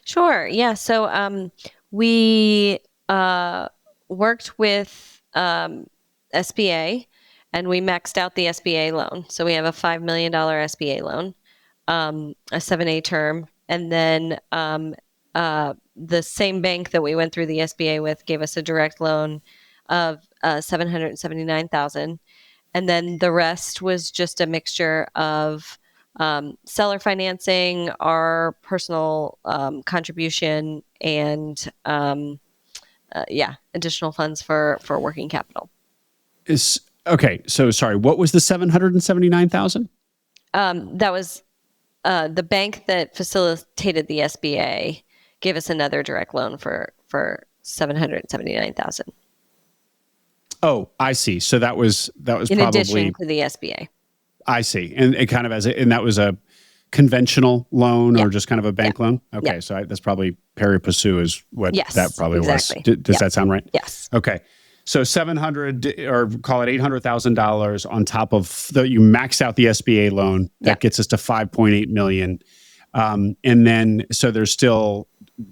Sure. Yeah. So we worked with SBA. And we maxed out the SBA loan. So we have a $5 million SBA loan. a 7A term. And then the same bank that we went through the SBA with gave us a direct loan of $779,000. And then the rest was just a mixture of seller financing, our personal contribution, and additional funds for working capital. Okay. So sorry, what was the 779,000? That was the bank that facilitated the SBA gave us another direct loan for $779,000. Oh, I see. So that was in probably addition to the SBA. I see, and it kind of and that was a conventional loan or just kind of a bank loan. Okay, so that's probably pari passu is what that probably was. Does that sound right? Yes. Okay, so $700 or call it $800,000 on top of you max out the SBA loan that gets us to $5.8 million, and then so there's still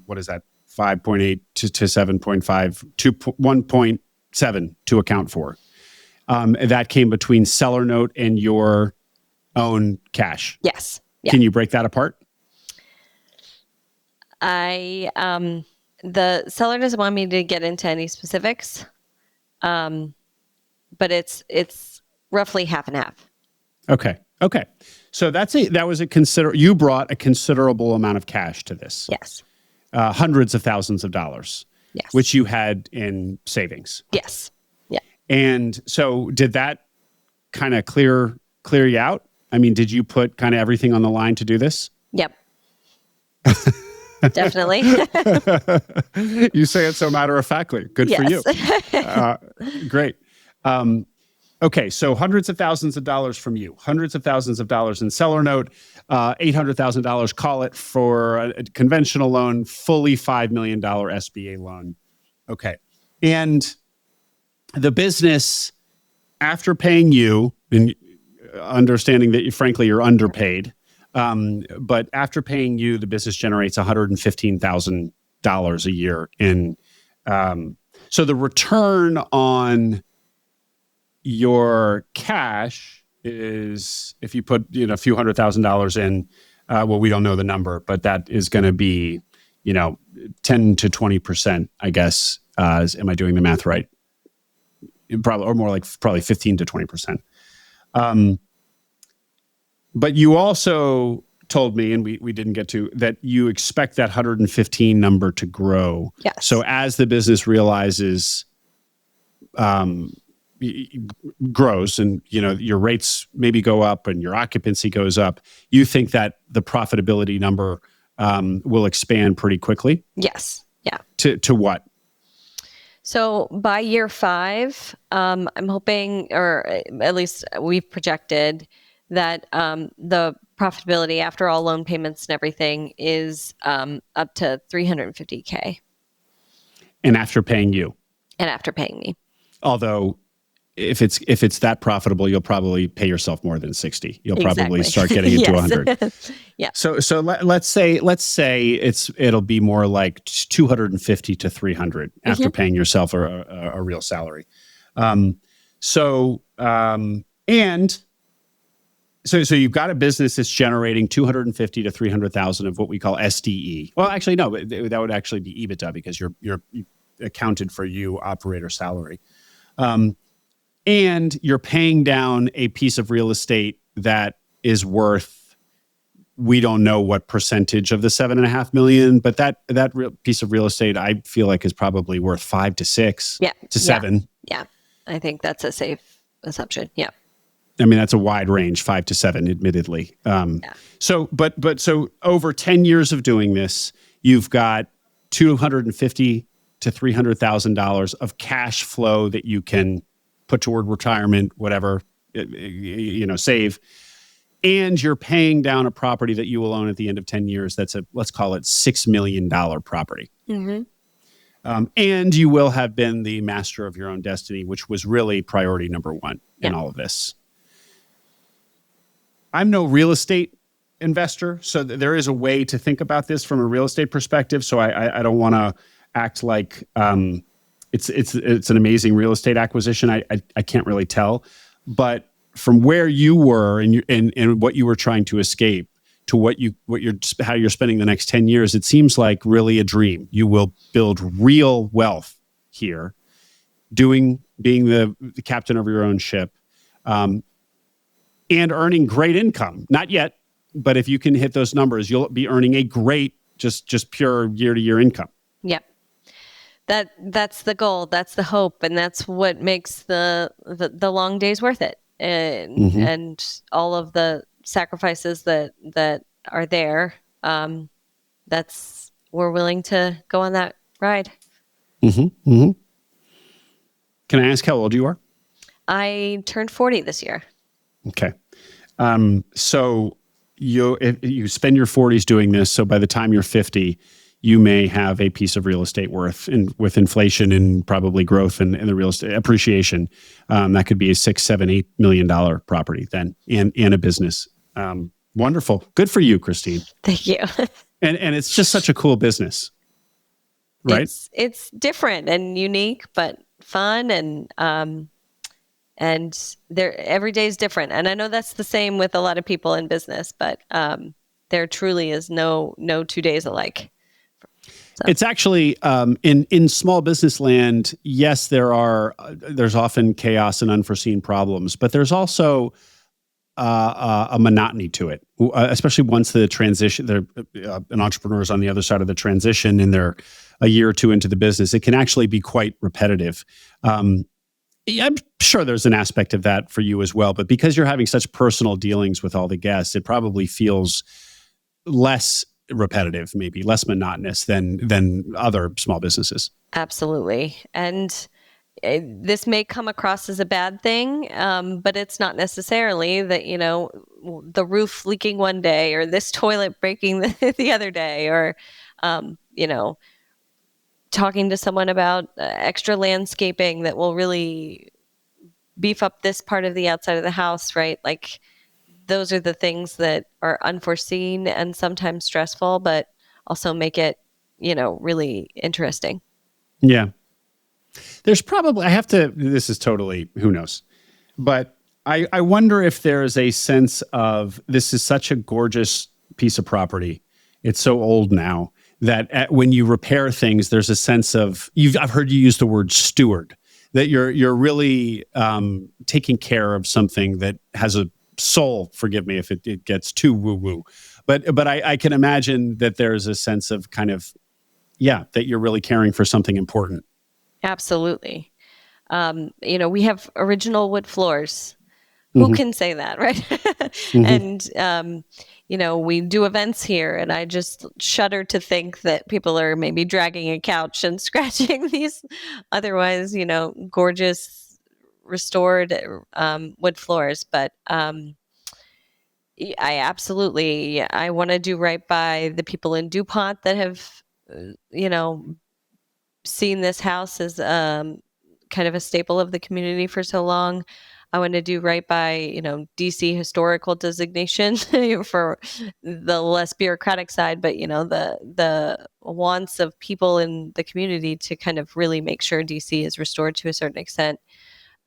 what is that 5.8 to 7.5 to 1.7 to account for. That came between seller note and your own cash. Yes. Yeah. Can you break that apart? The seller doesn't want me to get into any specifics, but it's roughly half and half. Okay. So you brought a considerable amount of cash to this. Yes. Hundreds of thousands of dollars. Yes. Which you had in savings. Yes. Yeah. And so did that kind of clear you out? I mean, did you put kind of everything on the line to do this? Yep. Definitely. You say it so matter-of-factly. Good for you. Great. Okay, so hundreds of thousands of dollars from you, hundreds of thousands of dollars in seller note, $800,000, call it, for a conventional loan, fully $5 million SBA loan. Okay. And the business, after paying you, and understanding that frankly you're underpaid, but after paying you, the business generates $115,000 a year in. So the return on your cash is, if you put a few $100,000 in, well, we don't know the number, but that is going to be 10 to 20%, I guess. Am I doing the math right? Probably, or more like probably 15 to 20%. But you also told me, and we didn't get to, that you expect that 115 number to grow. Yes. So as the business realizes, grows, and your rates maybe go up and your occupancy goes up, you think that the profitability number will expand pretty quickly? Yes. Yeah. To what? So by year 5, I'm hoping, or at least we've projected, that the profitability after all loan payments and everything is up to $350K. And after paying you? And after paying me. Although if it's that profitable, you'll probably pay yourself more than 60. You'll probably start getting into 100. Yeah. So let's say it'll be more like 250 to 300 after paying yourself a real salary. So you've got a business that's generating 250 to 300,000 of what we call SDE. Well, actually, no, that would actually be EBITDA, because you're accounted for you operator salary. And you're paying down a piece of real estate that is worth, we don't know what percentage of the $7.5 million, but that piece of real estate, I feel like, is probably worth 5 to 6 to 7. Yeah. I think that's a safe assumption. Yeah. I mean, that's a wide range, 5 to 7, admittedly. So over 10 years of doing this, you've got $250 to $300,000 of cash flow that you can put toward retirement, whatever, save. And you're paying down a property that you will own at the end of 10 years. That's let's call it $6 million property. Mm-hmm. And you will have been the master of your own destiny, which was really priority number one in all of this. I'm no real estate investor, so there is a way to think about this from a real estate perspective. So I don't want to act like it's an amazing real estate acquisition. I can't really tell, but from where you were and what you were trying to escape, to how you're spending the next 10 years, it seems like really a dream. You will build real wealth here, being the captain of your own ship, and earning great income. Not yet, but if you can hit those numbers, you'll be earning a great, just pure year-to-year income. Yep. That's the goal. That's the hope, and that's what makes the long days worth it, and all of the sacrifices that are there. We're willing to go on that ride. Mm-hmm. Mm-hmm. Can I ask how old you are? I turned 40 this year. Okay. So you spend your 40s doing this. So by the time you're 50, you may have a piece of real estate worth, and with inflation and probably growth and the real estate appreciation, that could be a $6, $7, $8 million property then, and a business. Wonderful. Good for you, Christine. Thank you. And it's just such a cool business, right? It's different and unique, but fun, and every day is different. And I know that's the same with a lot of people in business, but there truly is no 2 days alike. So. It's actually in small business land. Yes, there's often chaos and unforeseen problems, but there's also a monotony to it, especially once the transition. An entrepreneur is on the other side of the transition, and they're a year or two into the business. It can actually be quite repetitive. I'm sure there's an aspect of that for you as well, but because you're having such personal dealings with all the guests, it probably feels less repetitive, maybe less monotonous than other small businesses. Absolutely. And this may come across as a bad thing, but it's not necessarily that, the roof leaking one day or this toilet breaking the other day, or, talking to someone about extra landscaping that will really beef up this part of the outside of the house, right? Like, those are the things that are unforeseen and sometimes stressful, but also make it, really interesting. Yeah. There's probably, this is totally, who knows, but I wonder if there is a sense of, this is such a gorgeous piece of property. It's so old now that when you repair things, there's a sense of, I've heard you use the word steward, that you're really taking care of something that has a soul. Forgive me if it gets too woo-woo, but I can imagine that there's a sense of kind of, that you're really caring for something important. Absolutely. We have original wood floors. Who can say that, right? And, we do events here, and I just shudder to think that people are maybe dragging a couch and scratching these otherwise, gorgeous restored wood floors. But I want to do right by the people in Dupont that have, seen this house as kind of a staple of the community for so long. I want to do right by, DC historical designation for the less bureaucratic side, but, the wants of people in the community to kind of really make sure DC is restored to a certain extent.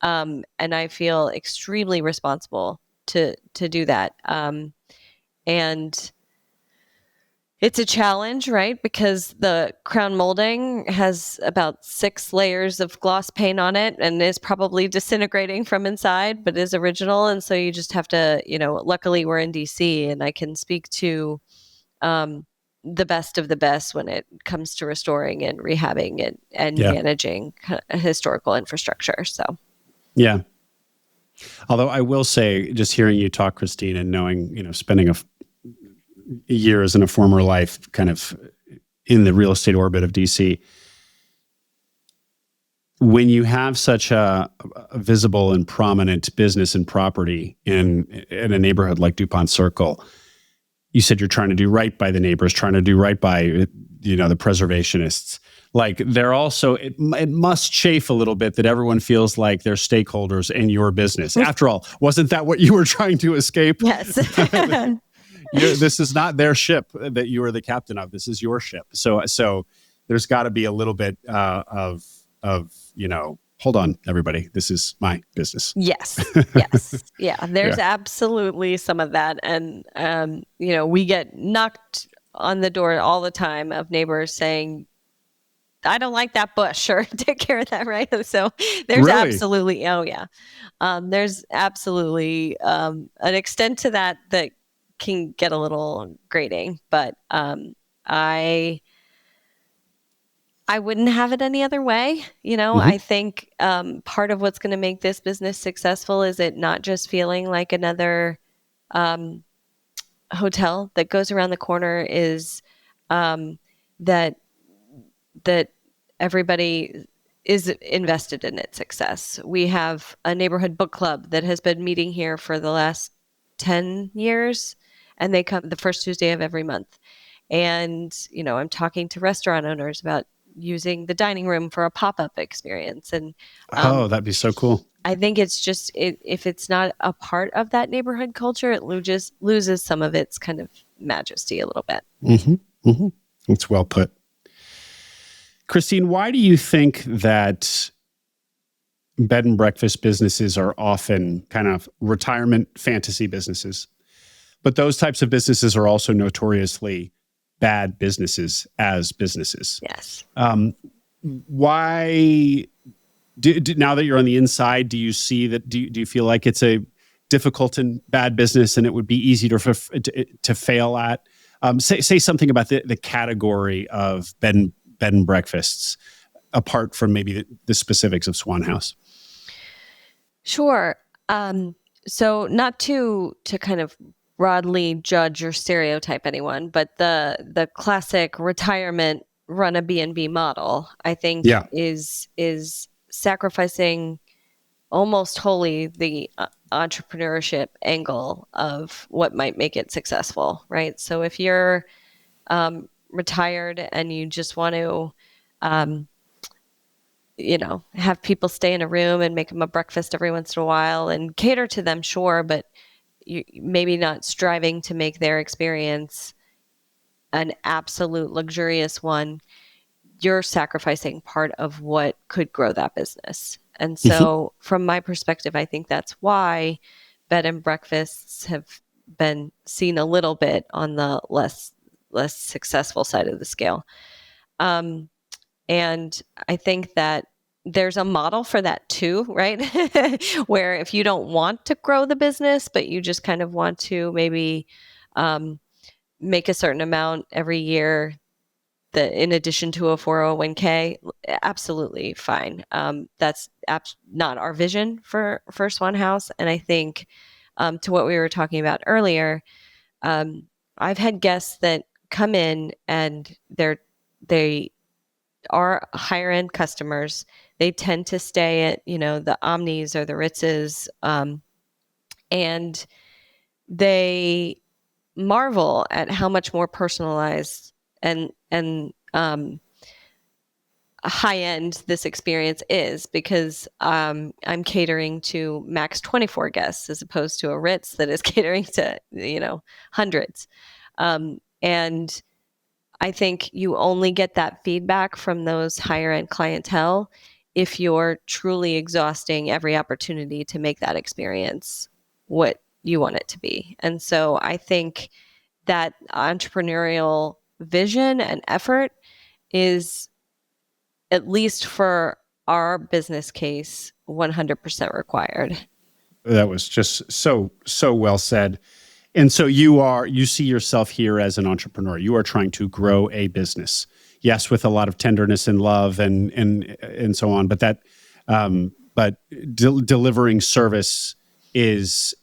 And I feel extremely responsible to do that. And it's a challenge, right? Because the crown molding has about 6 layers of gloss paint on it and is probably disintegrating from inside, but is original. And so you just have to, luckily we're in DC, and I can speak to the best of the best when it comes to restoring and rehabbing and managing historical infrastructure. So, yeah. Although I will say, just hearing you talk, Christine, and knowing, spending years in a former life kind of in the real estate orbit of DC, when you have such a visible and prominent business and property in a neighborhood like Dupont Circle, you said you're trying to do right by the neighbors, trying to do right by, the preservationists. Like, they're also, it must chafe a little bit that everyone feels like they're stakeholders in your business. After all, wasn't that what you were trying to escape? Yes. This is not their ship that you are the captain of. This is your ship. So there's got to be a little bit of hold on, everybody, this is my business. Yes. Yes. Yeah. There's Yeah. absolutely some of that. And, we get knocked on the door all the time of neighbors saying, I don't like that bush, or take care of that. Right. So there's Really? absolutely, oh yeah. There's absolutely an extent to that that can get a little grating, but I wouldn't have it any other way. Hmm. I think part of what's going to make this business successful is it not just feeling like another um, hotel that goes around the corner, is um, that that everybody is invested in its success. We have a neighborhood book club that has been meeting here for the last 10 years, and they come the first Tuesday of every month. And, I'm talking to restaurant owners about using the dining room for a pop-up experience. And Oh, that'd be so cool. I think it's just, if it's not a part of that neighborhood culture, it loses some of its kind of majesty a little bit. Hmm. Hmm. It's well put. Christine, why do you think that bed and breakfast businesses are often kind of retirement fantasy businesses, but those types of businesses are also notoriously bad businesses as businesses? Yes. Why, now that you're on the inside, do you see that? Do you feel like it's a difficult and bad business, and it would be easy to fail at? Say something about the category of bed and breakfasts, apart from maybe the specifics of Swann House. Sure. So not to kind of broadly judge or stereotype anyone, but the classic retirement run a B&B model, I think, Yeah. is sacrificing almost wholly the entrepreneurship angle of what might make it successful, right? So if you're retired and you just want to um, have people stay in a room and make them a breakfast every once in a while and cater to them, sure, but you maybe not striving to make their experience an absolute luxurious one. You're sacrificing part of what could grow that business. And Mm-hmm. so from my perspective, I think that's why bed and breakfasts have been seen a little bit on the less successful side of the scale. Um, and I think that there's a model for that too, right? Where if you don't want to grow the business, but you just kind of want to maybe um, make a certain amount every year, that in addition to a 401k, absolutely fine. That's not our vision for Swann House. And I think to what we were talking about earlier, um, I've had guests that come in and they are higher end customers. They tend to stay at, the Omnis or the Ritzes, and they marvel at how much more personalized and high end this experience is, because I'm catering to max 24 guests as opposed to a Ritz that is catering to hundreds. And I think you only get that feedback from those higher end clientele if you're truly exhausting every opportunity to make that experience what you want it to be. And so I think that entrepreneurial vision and effort is, at least for our business case, 100% required. That was just so well said. And so you see yourself here as an entrepreneur. You are trying to grow a business. Yes, with a lot of tenderness and love and so on, but delivering service is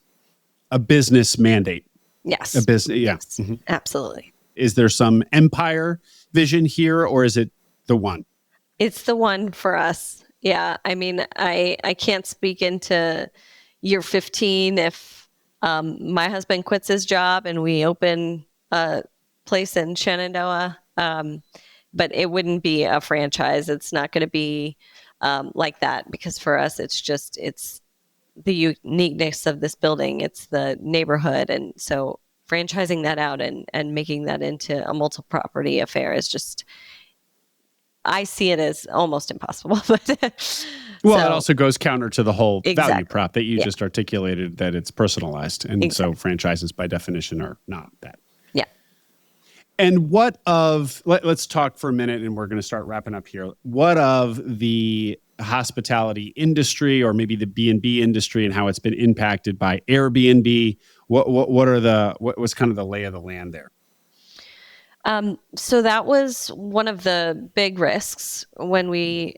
a business mandate. Yes. A business, yeah. Yes, Mm-hmm. absolutely. Is there some empire vision here, or is it the one? It's the one for us. Yeah. I mean, I can't speak into year 15 if my husband quits his job and we open a place in Shenandoah. But it wouldn't be a franchise. It's not going to be like that, because for us, it's the uniqueness of this building. It's the neighborhood. And so franchising that out and making that into a multi-property affair is just I see it as almost impossible. But well, it also goes counter to the whole value Exactly. prop that you just articulated, that it's personalized. And Exactly. so franchises by definition are not that. Yeah. And let's talk for a minute, and we're going to start wrapping up here. What of the hospitality industry, or maybe the B&B industry, and how it's been impacted by Airbnb? What's kind of the lay of the land there? So that was one of the big risks when we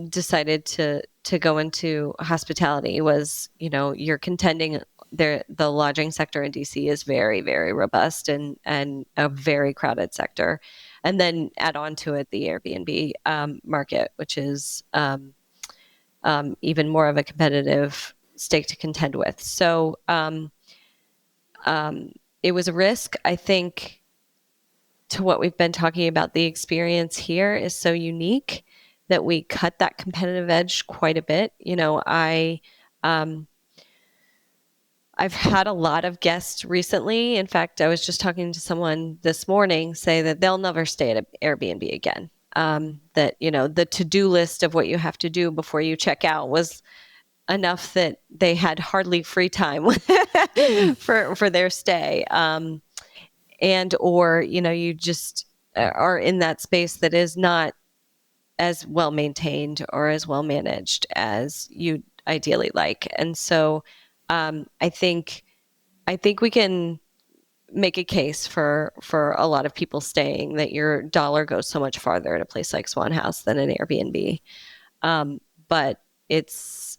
decided to go into hospitality. Was, you're contending there. The lodging sector in DC is very, very robust and a very crowded sector, and then add on to it the Airbnb market, which is even more of a competitive stake to contend with. So it was a risk. I think, to what we've been talking about, the experience here is so unique that we cut that competitive edge quite a bit. I've had a lot of guests recently. In fact, I was just talking to someone this morning say that they'll never stay at an Airbnb again. That, the to-do list of what you have to do before you check out was enough that they had hardly free time for their stay. Or, you just are in that space that is not as well maintained or as well managed as you'd ideally like. And so I think we can make a case for a lot of people staying, that your dollar goes so much farther at a place like Swann House than an Airbnb. But it's,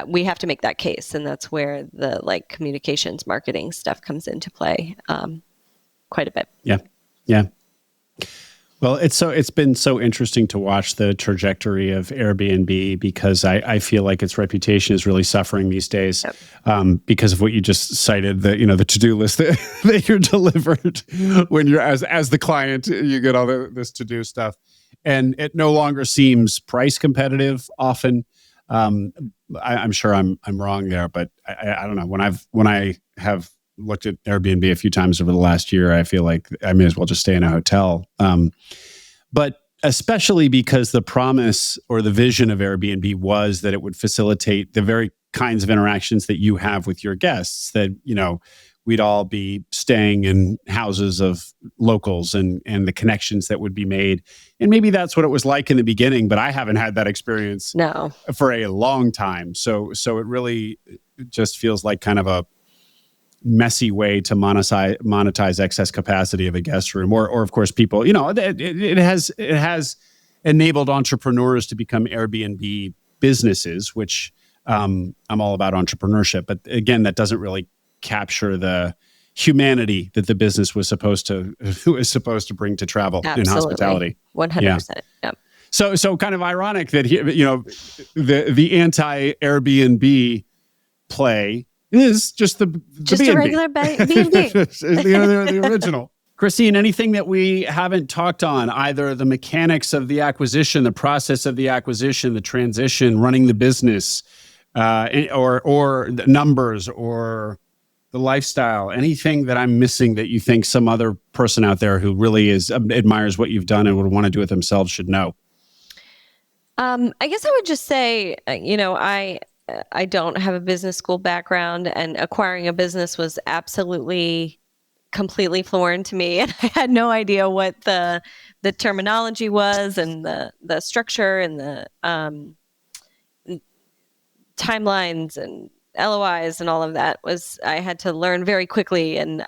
we have to make that case, and that's where the communications marketing stuff comes into play quite a bit. Yeah. Well, it's been so interesting to watch the trajectory of Airbnb, because I feel like its reputation is really suffering these days. Yep. Because of what you just cited, the to-do list that you're delivered when you're as the client, you get all this to-do stuff, and it no longer seems price competitive often. I'm sure I'm wrong there, but I don't know. When I have looked at Airbnb a few times over the last year, I feel like I may as well just stay in a hotel. But especially because the promise or the vision of Airbnb was that it would facilitate the very kinds of interactions that you have with your guests, that, we'd all be staying in houses of locals, and the connections that would be made. And maybe that's what it was like in the beginning, but I haven't had that experience for a long time. So it really just feels like kind of a messy way to monetize excess capacity of a guest room, or of course people, it has enabled entrepreneurs to become Airbnb businesses, which I'm all about entrepreneurship, but again, that doesn't really capture the humanity that the business was supposed to bring to travel. Absolutely. In hospitality. 100%. Yeah. So kind of ironic that the anti-Airbnb play is just just B&B. A regular B&B. the original. Christine, anything that we haven't talked on, either the mechanics of the acquisition, the process of the acquisition, the transition, running the business, or the numbers, or the lifestyle, anything that I'm missing that you think some other person out there who really admires what you've done and would want to do it themselves should know? I guess I would just say, I don't have a business school background, and acquiring a business was absolutely completely foreign to me. And I had no idea what the terminology was, and the structure, and the timelines and LOIs and all of that I had to learn very quickly. And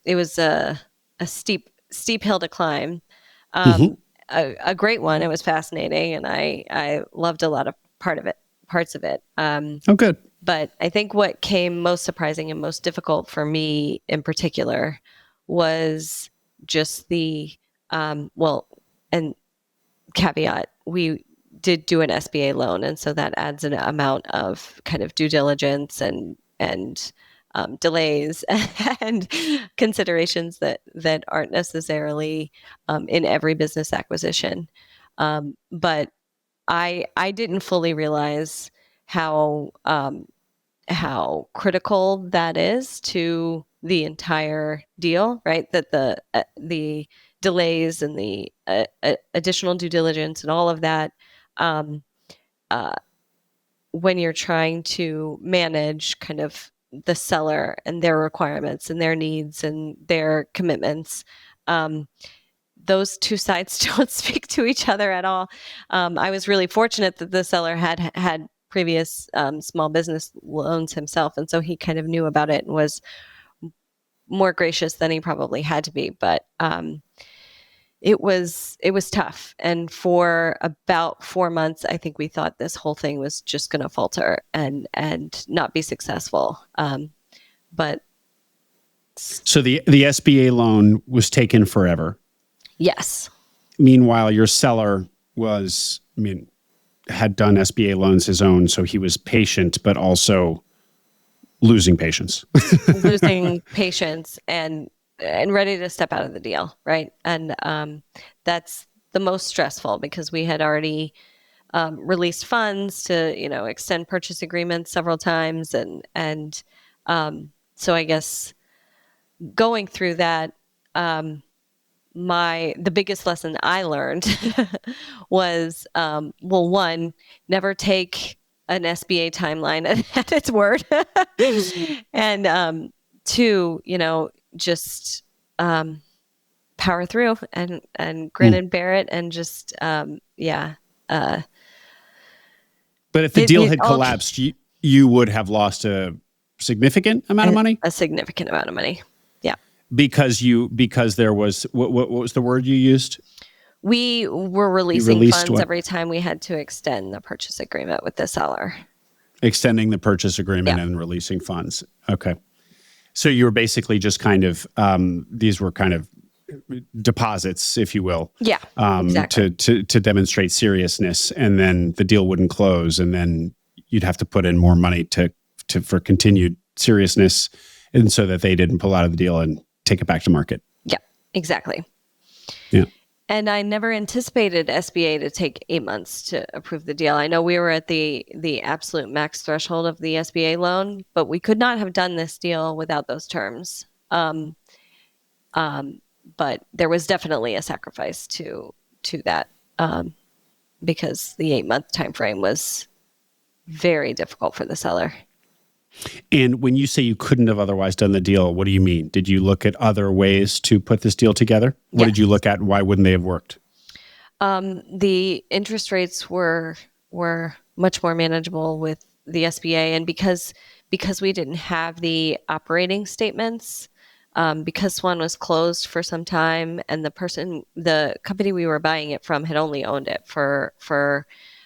it was a steep hill to climb. A great one. It was fascinating, and I loved a lot of parts of it. Good. But I think what came most surprising and most difficult for me in particular was just and caveat, we did do an SBA loan, and so that adds an amount of kind of due diligence and delays and considerations that aren't necessarily in every business acquisition. But I didn't fully realize how critical that is to the entire deal, right? That the delays and the additional due diligence and all of that, when you're trying to manage kind of the seller and their requirements and their needs and their commitments, those two sides don't speak to each other at all. I was really fortunate that the seller had previous small business loans himself, and so he kind of knew about it and was more gracious than he probably had to be. But it was tough, and for about 4 months, I think we thought this whole thing was just going to falter and not be successful. But so the SBA loan was taken forever. Yes. Meanwhile, your seller had done SBA loans his own, so he was patient, but also losing patience. Losing patience and ready to step out of the deal, right? And that's the most stressful because we had already released funds to, extend purchase agreements several times, and so I guess going through that, the biggest lesson I learned was, one, never take an SBA timeline at its word. And two, just power through and grin and bear it and just, yeah. But if the deal had collapsed, you would have lost a significant amount of money? A significant amount of money. Yeah. Because there was, what was the word you used? We were releasing funds every time we had to extend the purchase agreement with the seller. Extending the purchase agreement and releasing funds. Okay. So you were basically just kind of, these were kind of deposits, if you will. Yeah, exactly. To demonstrate seriousness, and then the deal wouldn't close, and then you'd have to put in more money for continued seriousness, and so that they didn't pull out of the deal and take it back to market. Yeah, exactly. Yeah. And I never anticipated SBA to take 8 months to approve the deal. I know we were at the absolute max threshold of the SBA loan, but we could not have done this deal without those terms. But there was definitely a sacrifice to that, because the 8-month time frame was very difficult for the seller. And when you say you couldn't have otherwise done the deal, what do you mean? Did you look at other ways to put this deal together? What did you look at, and why wouldn't they have worked? The interest rates were much more manageable with the SBA, and because we didn't have the operating statements, because Swan was closed for some time, and the company we were buying it from had only owned it for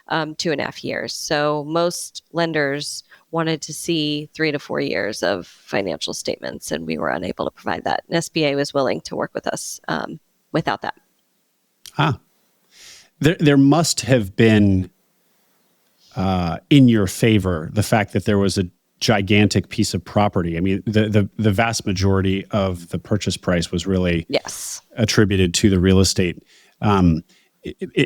2.5 years. So most lenders wanted to see 3 to 4 years of financial statements, and we were unable to provide that. And SBA was willing to work with us without that. There must have been, in your favor, the fact that there was a gigantic piece of property. I mean, the vast majority of the purchase price was really attributed to the real estate.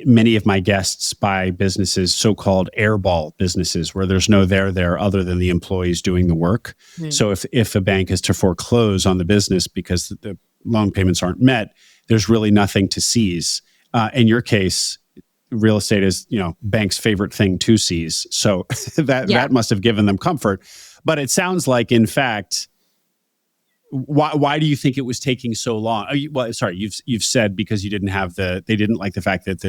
Many of my guests buy businesses, so-called airball businesses, where there's no there other than the employees doing the work. So if a bank is to foreclose on the business because the loan payments aren't met, there's really nothing to seize. In your case, real estate is, bank's favorite thing to seize. So that must have given them comfort. But it sounds like, in fact, why do you think it was taking so long? You've said because you didn't have they didn't like the fact that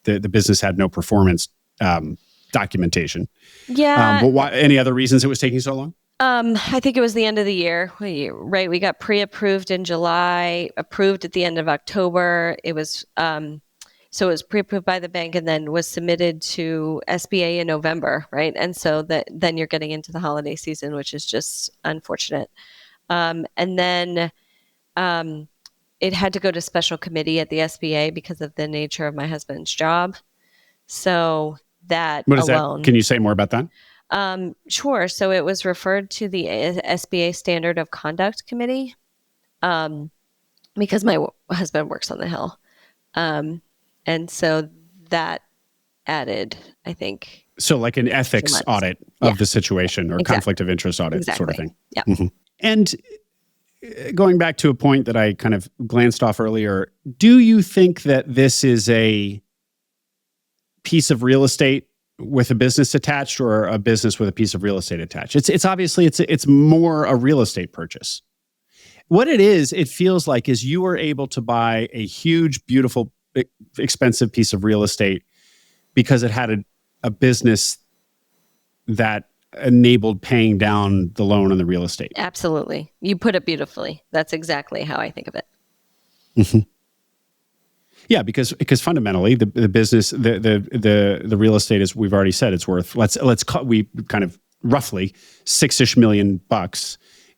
the business had no performance documentation. Yeah. But why? Any other reasons it was taking so long? I think it was the end of the year. We got pre-approved in July, approved at the end of October. It was so it was pre-approved by the bank and then was submitted to SBA in November, right? And so then you're getting into the holiday season, which is just unfortunate. And then it had to go to special committee at the SBA because of the nature of my husband's job. So what is that? Can you say more about that? Sure. So it was referred to the SBA Standard of Conduct Committee, because my husband works on the Hill. And so that added, I think. So like an ethics audit of the situation, or conflict of interest audit sort of thing. Yeah. Mm-hmm. And going back to a point that I kind of glanced off earlier, do you think that this is a piece of real estate with a business attached, or a business with a piece of real estate attached? It's obviously it's more a real estate purchase. What it is, it feels like, is you were able to buy a huge, beautiful, expensive piece of real estate because it had a business that enabled paying down the loan on the real estate. Absolutely. You put it beautifully. That's exactly how I think of it. Mm-hmm. Yeah, because fundamentally the business, the real estate, is, we've already said, it's worth, we kind of roughly $6-ish million.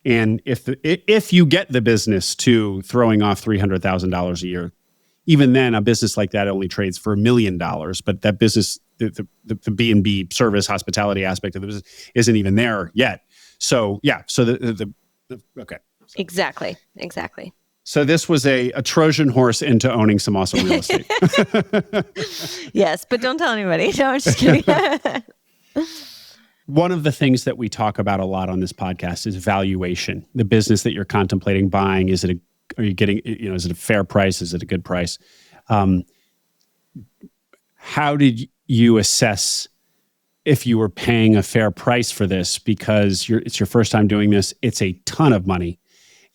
And if you get the business to throwing off $300,000 a year, even then a business like that only trades for $1 million. But that business, the B&B service hospitality aspect of the business, isn't even there yet. So yeah, so okay. Exactly. So this was a Trojan horse into owning some awesome real estate. Yes, but don't tell anybody. No, I'm just kidding. One of the things that we talk about a lot on this podcast is valuation. The business that you're contemplating buying, are you getting, is it a fair price? Is it a good price? How did you assess if you were paying a fair price for this? Because it's your first time doing this. It's a ton of money.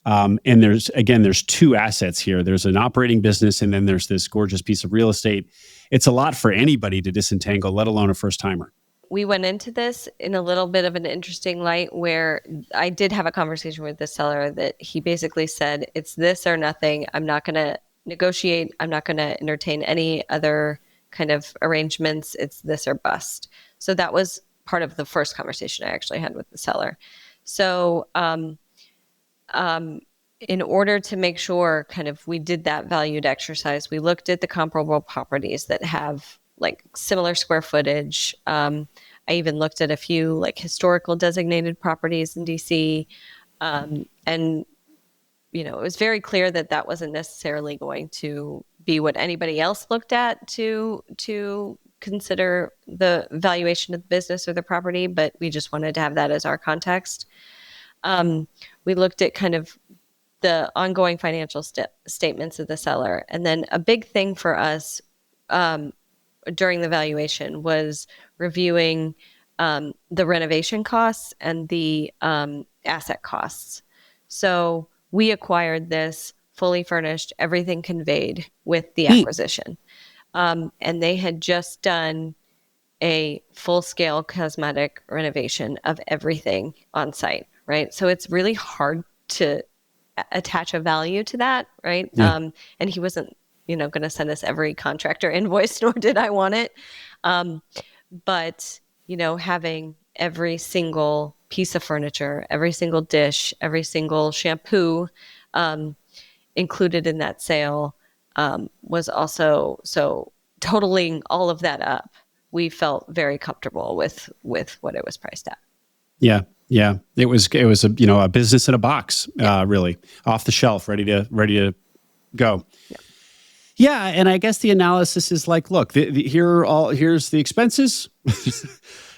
And there's two assets here. There's an operating business, and then there's this gorgeous piece of real estate. It's a lot for anybody to disentangle, let alone a first timer. We went into this in a little bit of an interesting light, where I did have a conversation with the seller that he basically said, it's this or nothing. I'm not going to negotiate. I'm not going to entertain any other kind of arrangements. It's this or bust. So that was part of the first conversation I actually had with the seller. So in order to make sure kind of we did that valued exercise, we looked at the comparable properties that have like similar square footage. I even looked at a few like historical designated properties in DC. And, it was very clear that that wasn't necessarily going to be what anybody else looked at to consider the valuation of the business or the property, but we just wanted to have that as our context. We looked at kind of the ongoing financial statements of the seller. And then a big thing for us during the valuation was reviewing the renovation costs and the asset costs. So we acquired this fully furnished, everything conveyed with the acquisition. And they had just done a full-scale cosmetic renovation of everything on site, right? So it's really hard to attach a value to that, right? Yeah. And he wasn't, going to send us every contractor invoice, nor did I want it. But, having every single piece of furniture, every single dish, every single shampoo included in that sale was also, so totaling all of that up, we felt very comfortable with what it was priced at. Yeah. Yeah. It was a business in a box, really off the shelf, ready to go. Yeah. Yeah, and I guess the analysis is like, look, here's the expenses,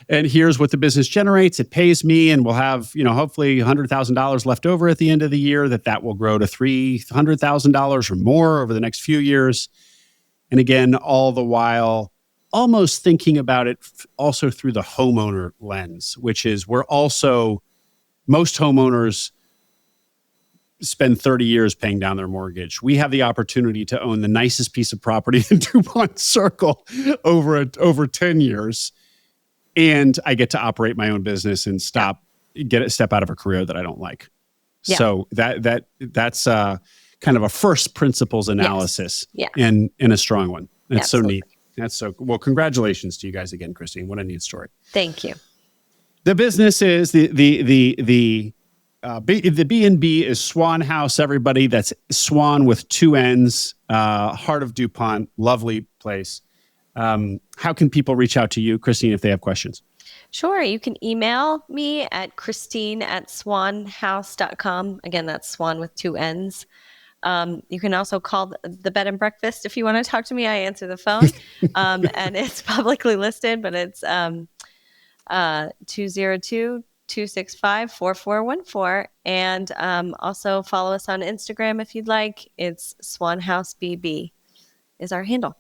and here's what the business generates. It pays me, and we'll have hopefully $100,000 left over at the end of the year. That will grow to $300,000 or more over the next few years. And again, all the while, almost thinking about it also through the homeowner lens, which is most homeowners spend 30 years paying down their mortgage. We have the opportunity to own the nicest piece of property in Dupont Circle over 10 years. And I get to operate my own business and step out of a career that I don't like. Yeah. So that's kind of a first principles analysis. Yes. Yeah. And a strong one. That's Absolutely. So neat. That's so well. Congratulations to you guys again, Christine. What a neat story. Thank you. The business is the B&B is Swann House, everybody. That's Swan with 2 N's, heart of Dupont, lovely place. How can people reach out to you, Christine, if they have questions? Sure. You can email me at christine@swannhouse.com. Again, that's Swan with 2 N's. You can also call the bed and breakfast if you want to talk to me. I answer the phone, and it's publicly listed, but it's 202 265-4414. And also follow us on Instagram if you'd like. It's Swann House BB is our handle.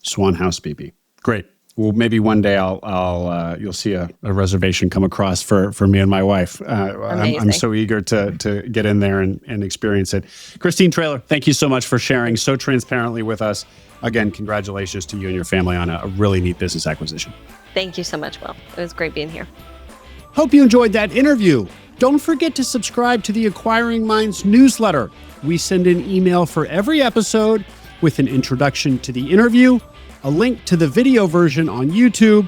Swann House BB. Great. Well, maybe one day you'll see a reservation come across for me and my wife. I'm so eager to get in there and experience it. Christine Traylor, thank you so much for sharing so transparently with us. Again, congratulations to you and your family on a really neat business acquisition. Thank you so much, Will. It was great being here. Hope you enjoyed that interview. Don't forget to subscribe to the Acquiring Minds newsletter. We send an email for every episode with an introduction to the interview, a link to the video version on YouTube,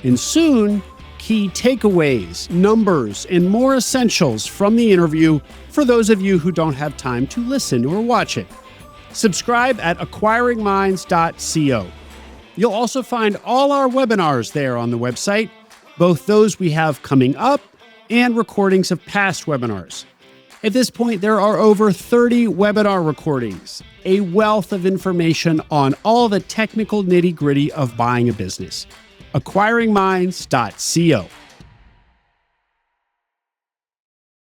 and soon, key takeaways, numbers, and more essentials from the interview for those of you who don't have time to listen or watch it. Subscribe at acquiringminds.co. You'll also find all our webinars there on the website, both those we have coming up and recordings of past webinars. At this point, there are over 30 webinar recordings, a wealth of information on all the technical nitty-gritty of buying a business. acquiringminds.co.